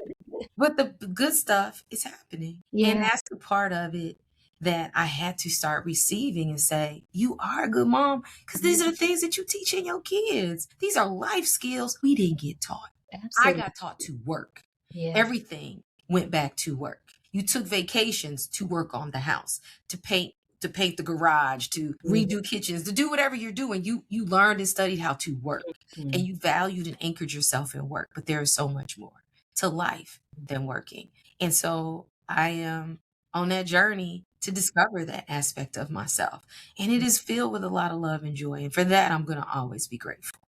But the good stuff is happening. And Yeah. that's the part of it that I had to start receiving and say, you are a good mom. Because these are the things that you teaching your kids. These are life skills we didn't get taught. I Absolutely. got taught to work. Yeah. Everything went back to work. You took vacations to work on the house, to paint the garage, to Mhm. redo kitchens, to do whatever you're doing. You learned and studied how to work and Mhm. you valued and anchored yourself in work. But there is so much more to life than working. And so I am on that journey to discover that aspect of myself. And it is filled with a lot of love and joy. And for that, I'm going to always be grateful.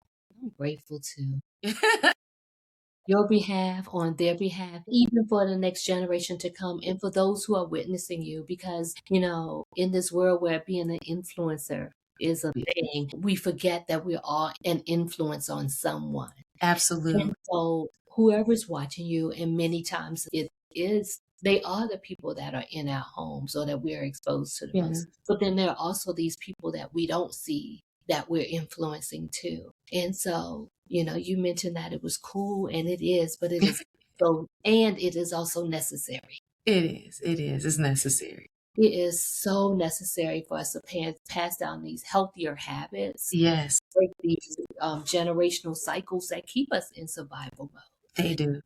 I'm grateful too. Your behalf, on their behalf, even for the next generation to come, and for those who are witnessing you, because, in this world where being an influencer is a thing, we forget that we're all an influence on someone. Absolutely. And so whoever's watching you, and many times they are the people that are in our homes or that we're exposed to the Yeah. most. But then there are also these people that we don't see that we're influencing too. And so, you mentioned that it was cool, and it is, but it is and it is also necessary. It is. It is. It's necessary. It is so necessary for us to pass down these healthier habits, Yes, break these generational cycles that keep us in survival mode. they do.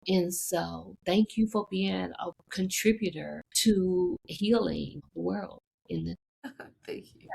And so thank you for being a contributor to healing the world in the Thank you.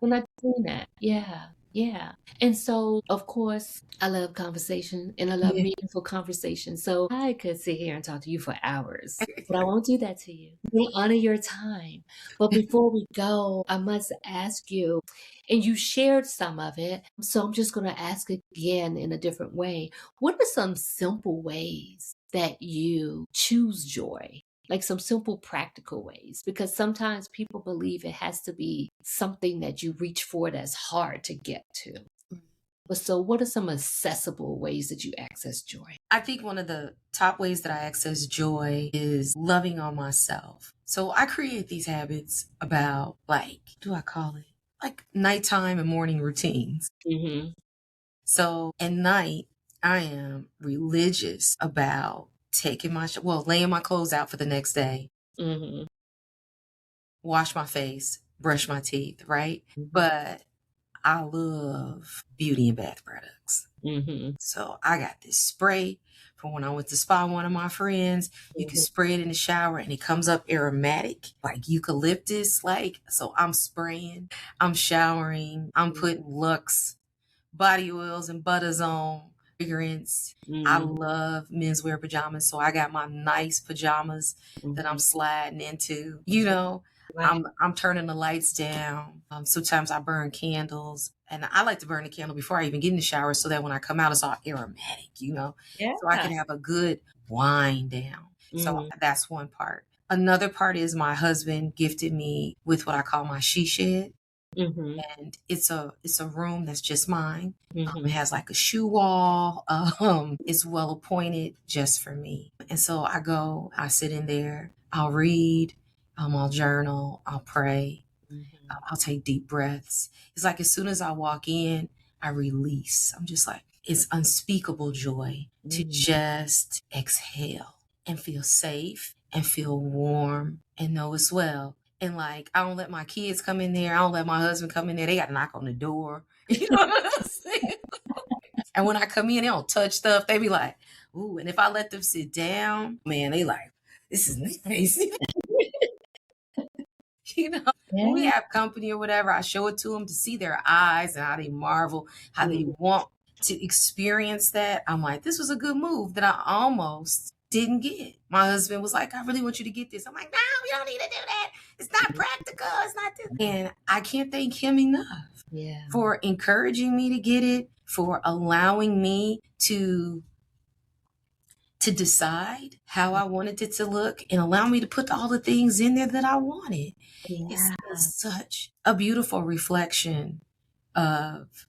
we're not doing that. Yeah. Yeah. And so, of course, I love conversation and I love Yeah. meaningful conversation. So I could sit here and talk to you for hours, but I won't do that to you. We honor your time. But before we go, I must ask you, and you shared some of it. So I'm just going to ask again in a different way. What are some simple ways that you choose joy? Like some simple practical ways, because sometimes people believe it has to be something that you reach for that's hard to get to. But so what are some accessible ways that you access joy? I think one of the top ways that I access joy is loving on myself. So I create these habits about, like, do I call it? Like nighttime and morning routines. Mm-hmm. So at night, I am religious about laying my clothes out for the next day, Mm-hmm. wash my face, brush my teeth, right? Mm-hmm. But I love beauty and bath products. Mm-hmm. So I got this spray from when I went to spa one of my friends. You can Mm-hmm. spray it in the shower and it comes up aromatic, like eucalyptus. So I'm spraying, I'm showering, I'm putting Lux body oils and butters on, fragrance. I Mm-hmm. love menswear pajamas, so I got my nice pajamas that I'm Mm-hmm. sliding into. You know, Right. I'm turning the lights down. Sometimes I burn candles, and I like to burn the candle before I even get in the shower, so that when I come out, it's all aromatic. So I Yeah. can have a good wind down. So Mm-hmm. that's one part. Another part is my husband gifted me with what I call my she shed, Mm-hmm. and it's a room that's just mine. It Mm-hmm. has like a shoe wall. It's well appointed just for me. And so I go, I sit in there. I'll read, I'll journal, I'll pray, Mhm. I'll take deep breaths. It's like as soon as I walk in, I release. I'm just like, it's unspeakable joy to Mm. just exhale and feel safe and feel warm and know it's well. And like, I don't let my kids come in there. I don't let my husband come in there. They got to knock on the door. You know what I'm saying? And when I come in, they don't touch stuff. They be like, ooh. And if I let them sit down, man, they like, this is nice. You know, when we Yeah. have company or whatever, I show it to them to see their eyes and how they marvel, how they Mhm. want to experience that. I'm like, this was a good move that I almost didn't get. My husband was like, I really want you to get this. I'm like, no, you don't need to do that. It's not practical. It's not this. And I can't thank him enough Yeah. for encouraging me to get it, for allowing me to decide how I wanted it to look and allow me to put all the things in there that I wanted. It's, Yeah. it's such a beautiful reflection of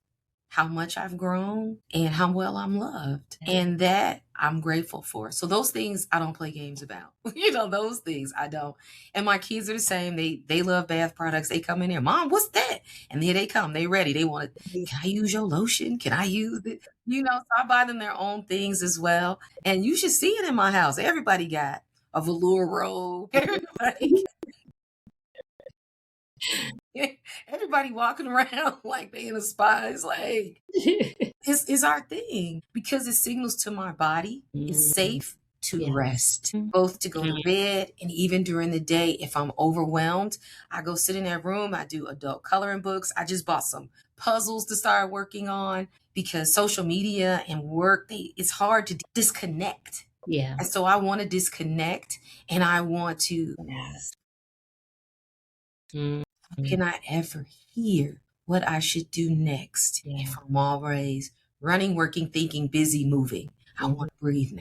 how much I've grown and how well I'm loved. And that I'm grateful for. So those things I don't play games about. Those things I don't. And my kids are the same. They love bath products. They come in here, Mom, what's that? And here they come. They ready. They want to, can I use your lotion? Can I use it? So I buy them their own things as well. And you should see it in my house. Everybody got a velour robe. Everybody walking around like they in a spa. It's like, is our thing because it signals to my body it's Mhm. safe to Yeah. rest, Mhm. both to go to bed and even during the day. If I'm overwhelmed, I go sit in that room. I do adult coloring books. I just bought some puzzles to start working on because social media and work, it's hard to disconnect. Yeah. And so I want to disconnect and I want to, Yes. Mhm. can I ever hear what I should do next Yeah. if I'm always running, working, thinking, busy, moving? I Mhm. want to breathe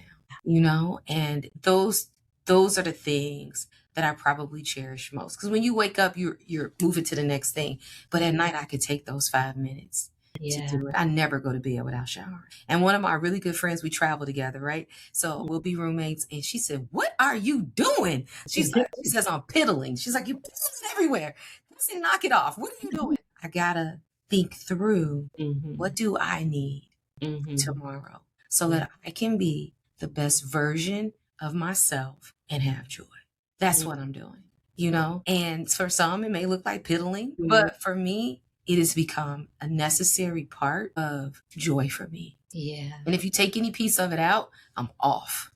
now, and those are the things that I probably cherish most. Because when you wake up, you're moving to the next thing. But at night I could take those 5 minutes to Yeah. do it. I never go to bed without showering. And one of my really good friends, we travel together, right? So we'll be roommates. And she said, what are you doing? She says, I'm piddling. She's like, you piddling everywhere. I said, knock it off. What are you doing? I gotta think through, Mhm. what do I need Mhm. tomorrow so Yeah. that I can be the best version of myself and have joy. That's what I'm doing. And for some, it may look like piddling, Mhm. but for me, it has become a necessary part of joy for me. Yeah. And if you take any piece of it out, I'm off,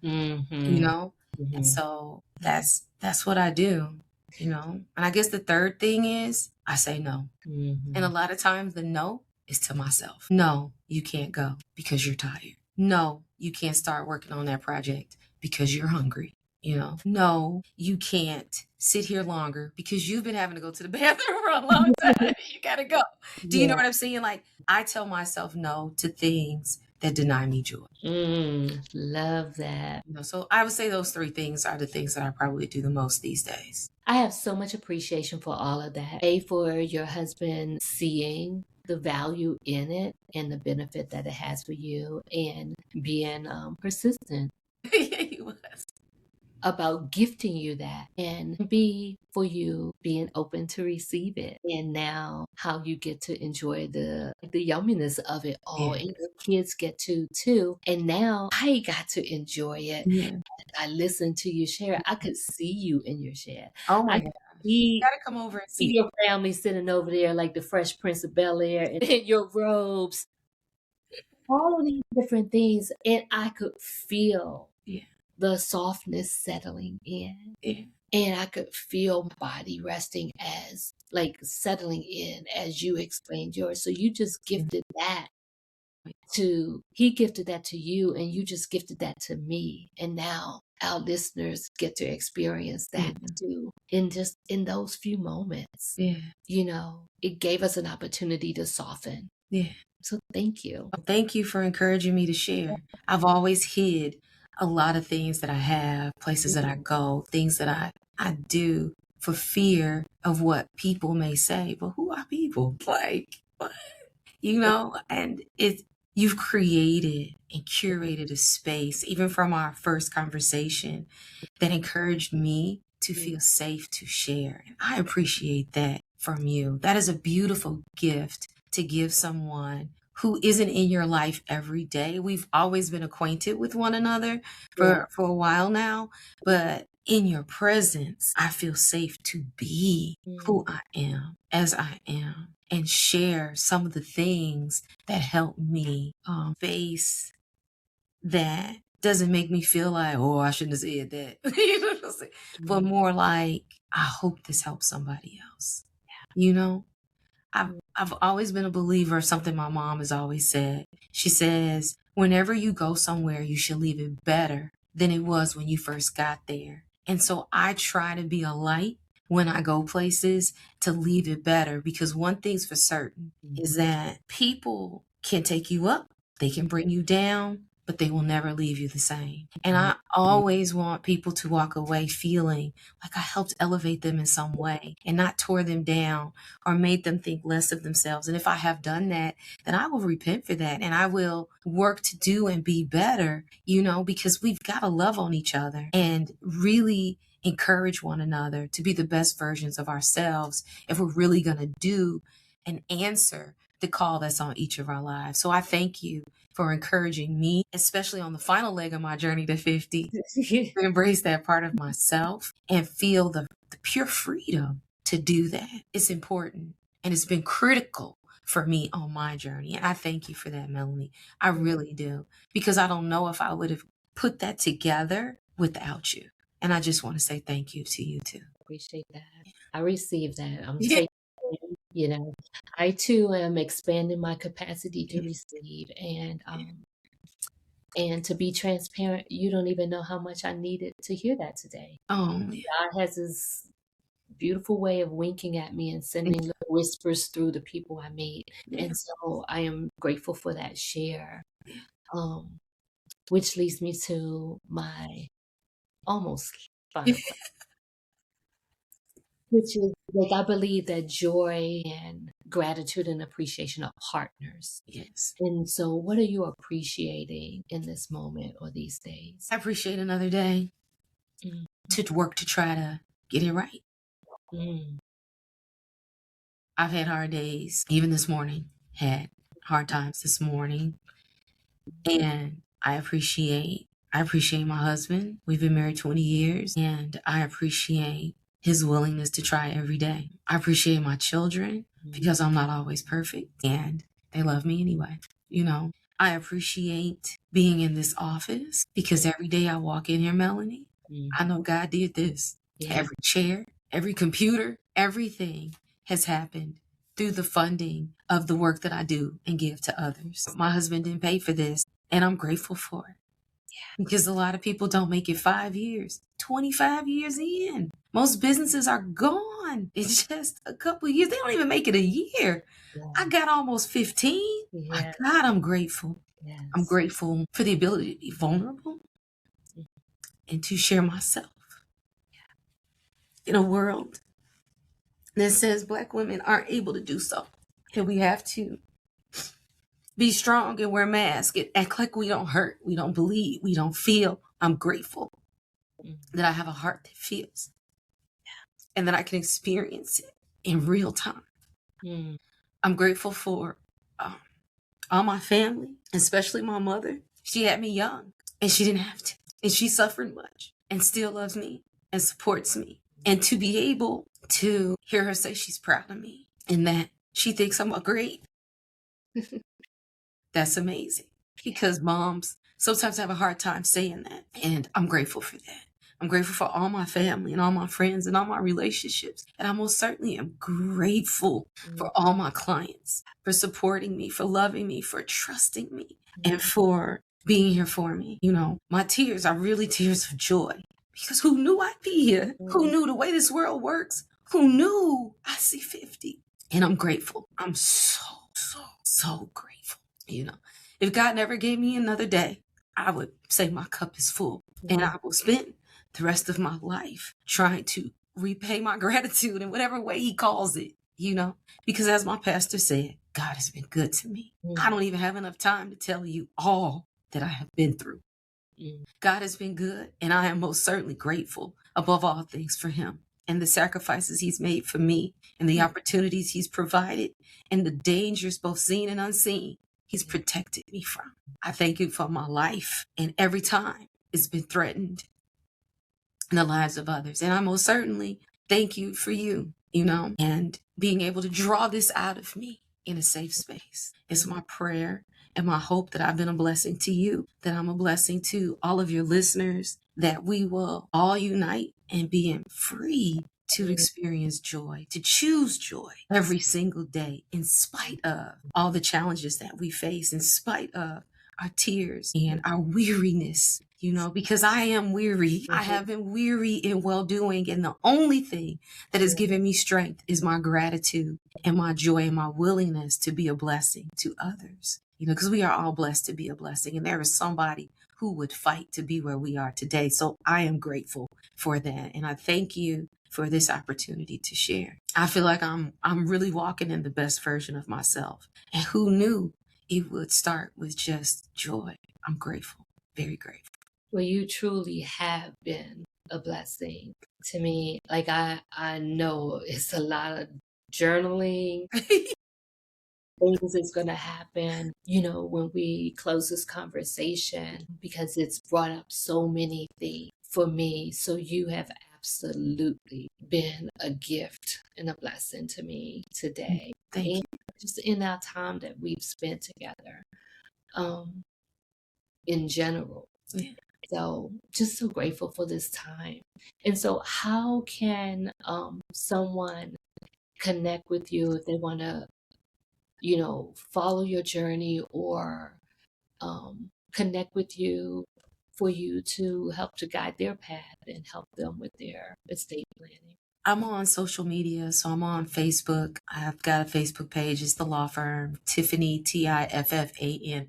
you Mhm. know? And Mhm. so that's what I do. And I guess the third thing is I say no. And a Mhm. lot of times the no is to myself. No, you can't go because you're tired. No, you can't start working on that project because you're hungry. No, you can't sit here longer because you've been having to go to the bathroom for a long time. You gotta go. Do you know Yeah. what I'm saying? Like, I tell myself no to things that deny me joy. Love that. So I would say those three things are the things that I probably do the most these days. I have so much appreciation for all of that. A, for your husband seeing the value in it and the benefit that it has for you, and being persistent Yeah, he was. about gifting you that, and B, for you being open to receive it, and now how you get to enjoy the yumminess of it all, Yeah. and your kids get to too, and now I got to enjoy it. Yeah. I listened to you share. I could see you in your share. Oh I my could God. You see gotta come over and see see. your family sitting over there like the Fresh Prince of Bel-Air and in your robes, all of these different things, and I could feel Yeah. the softness settling in. Yeah. And I could feel my body resting, as like settling in as you explained yours. So you just gifted that he gifted that to you, and you just gifted that to me. And now our listeners get to experience Yeah. that too, in just in those few moments. Yeah. It gave us an opportunity to soften. Yeah. So thank you. Thank you for encouraging me to share. I've always hid a lot of things that I have, places that I go, things that I do for fear of what people may say. But who are people? Like, what? And You've created and curated a space, even from our first conversation, that encouraged me to feel safe to share. And I appreciate that from you. That is a beautiful gift to give someone who isn't in your life every day. We've always been acquainted with one another for a while now, but in your presence, I feel safe to be who I am, as I am, and share some of the things that help me face that doesn't make me feel like, oh, I shouldn't have said that. You know what I'm saying? But more like, I hope this helps somebody else. You know, I've always been a believer of something my mom has always said. She says, whenever you go somewhere, you should leave it better than it was when you first got there. And so I try to be a light when I go places to leave it better, because one thing's for certain is that people can take you up, they can bring you down, but they will never leave you the same. And I always want people to walk away feeling like I helped elevate them in some way and not tore them down or made them think less of themselves. And if I have done that, then I will repent for that and I will work to do and be better, you know, because we've got to love on each other and really encourage one another to be the best versions of ourselves if we're really going to do and answer the call that's on each of our lives. So I thank you for encouraging me, especially on the final leg of my journey to 50, to embrace that part of myself and feel the pure freedom to do that. It's important and it's been critical for me on my journey. And I thank you for that, Melanie. I really do, because I don't know if I would have put that together without you. And I just want to say thank you to you too. Appreciate that. I received that. I'm taking it, you know. I too am expanding my capacity to receive and to be transparent. You don't even know how much I needed to hear that today. Oh, yeah. God has this beautiful way of winking at me and sending little whispers through the people I meet. Yeah. And so I am grateful for that share. Which leads me to my almost final question, which is like I believe that joy and gratitude and appreciation are partners. Yes. And so what are you appreciating in this moment or these days? I appreciate another day to work to try to get it right. I've had hard days, even this morning, had hard times this morning. And I appreciate my husband. We've been married 20 years and I appreciate his willingness to try every day. I appreciate my children because I'm not always perfect and they love me anyway. You know, I appreciate being in this office because every day I walk in here, Melanie, I know God did this. Yeah. Every chair, every computer, everything has happened through the funding of the work that I do and give to others. My husband didn't pay for this, and I'm grateful for it. Yeah. Because a lot of people don't make it 5 years, 25 years in. Most businesses are gone. It's just a couple of years. They don't even make it a year. Yeah. I got almost 15. Yeah. My God, I'm grateful. Yes. I'm grateful for the ability to be vulnerable and to share myself in a world that says Black women aren't able to do so. And we have to be strong and wear masks and act like we don't hurt, we don't bleed, we don't feel. I'm grateful that I have a heart that feels and that I can experience it in real time. I'm grateful for all my family, especially my mother. She had me young and she didn't have to. And she suffered much and still loves me and supports me. And to be able to hear her say she's proud of me and that she thinks I'm great, that's amazing. Because moms sometimes have a hard time saying that. And I'm grateful for that. I'm grateful for all my family and all my friends and all my relationships. And I most certainly am grateful for all my clients, for supporting me, for loving me, for trusting me, and for being here for me. You know, my tears are really tears of joy. Because who knew I'd be here? Who knew the way this world works? Who knew I see 50? And I'm grateful. I'm so grateful. You know, if God never gave me another day, I would say my cup is full. And I will spend the rest of my life trying to repay my gratitude in whatever way he calls it. because as my pastor said, God has been good to me. Mm. I don't even have enough time to tell you all that I have been through. God has been good, and I am most certainly grateful above all things for him and the sacrifices he's made for me and the opportunities he's provided and the dangers, both seen and unseen, he's protected me from. I thank you for my life, and every time it's been threatened in the lives of others. And I most certainly thank you for you, and being able to draw this out of me in a safe space. It's my prayer and my hope that I've been a blessing to you, that I'm a blessing to all of your listeners, that we will all unite and be free to experience joy, to choose joy every single day, in spite of all the challenges that we face, in spite of our tears and our weariness, because I am weary. I have been weary in well doing. And the only thing that has given me strength is my gratitude and my joy and my willingness to be a blessing to others, because we are all blessed to be a blessing. And there is somebody who would fight to be where we are today. So I am grateful for that. And I thank you for this opportunity to share. I feel like I'm really walking in the best version of myself. And who knew it would start with just joy? I'm grateful, very grateful. Well, you truly have been a blessing to me. Like I know it's a lot of journaling. Things is going to happen, when we close this conversation, because it's brought up so many things for me. So you have absolutely been a gift and a blessing to me today. Thank you. Just in our time that we've spent together, in general. Yeah. So just so grateful for this time. And so how can someone connect with you if they want to, follow your journey or connect with you for you to help to guide their path and help them with their estate planning? I'm on social media, so I'm on Facebook. I've got a Facebook page. It's the law firm, Tiffanie, Tiffanie,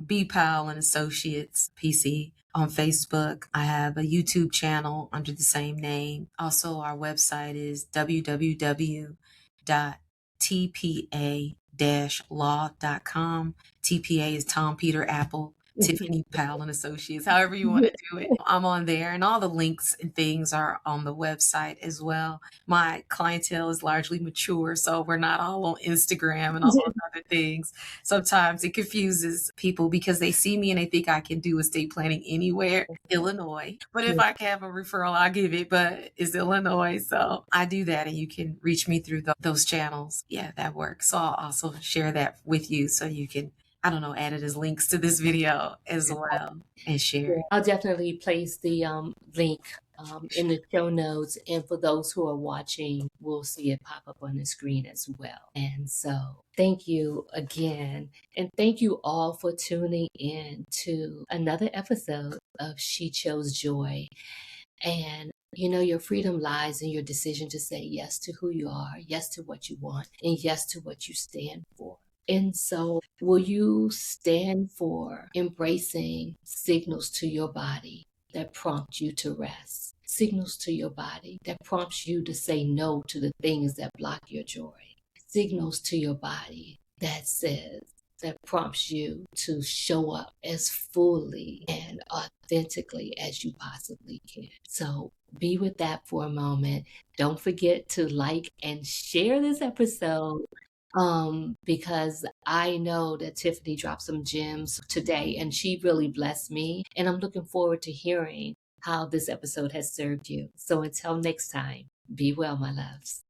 B. Powell and Associates, PC, on Facebook. I have a YouTube channel under the same name. Also, our website is www.TPA-law.com. TPA is Tom, Peter, Apple. Tiffanie Powell and Associates, however you want to do it. I'm on there, and all the links and things are on the website as well. My clientele is largely mature, so we're not all on Instagram and all those other things. Sometimes it confuses people because they see me and they think I can do estate planning anywhere, Illinois. But if I can have a referral, I'll give it, but it's Illinois. So I do that, and you can reach me through those channels. Yeah, that works. So I'll also share that with you so you can, add it as links to this video as well and share it. I'll definitely place the link in the show notes. And for those who are watching, we'll see it pop up on the screen as well. And so thank you again. And thank you all for tuning in to another episode of She Chose Joy. And your freedom lies in your decision to say yes to who you are, yes to what you want, and yes to what you stand for. And so will you stand for embracing signals to your body that prompt you to rest? Signals to your body that prompts you to say no to the things that block your joy. Signals to your body that prompts you to show up as fully and authentically as you possibly can. So be with that for a moment. Don't forget to like and share this episode. Because I know that Tiffanie dropped some gems today and she really blessed me. And I'm looking forward to hearing how this episode has served you. So until next time, be well, my loves.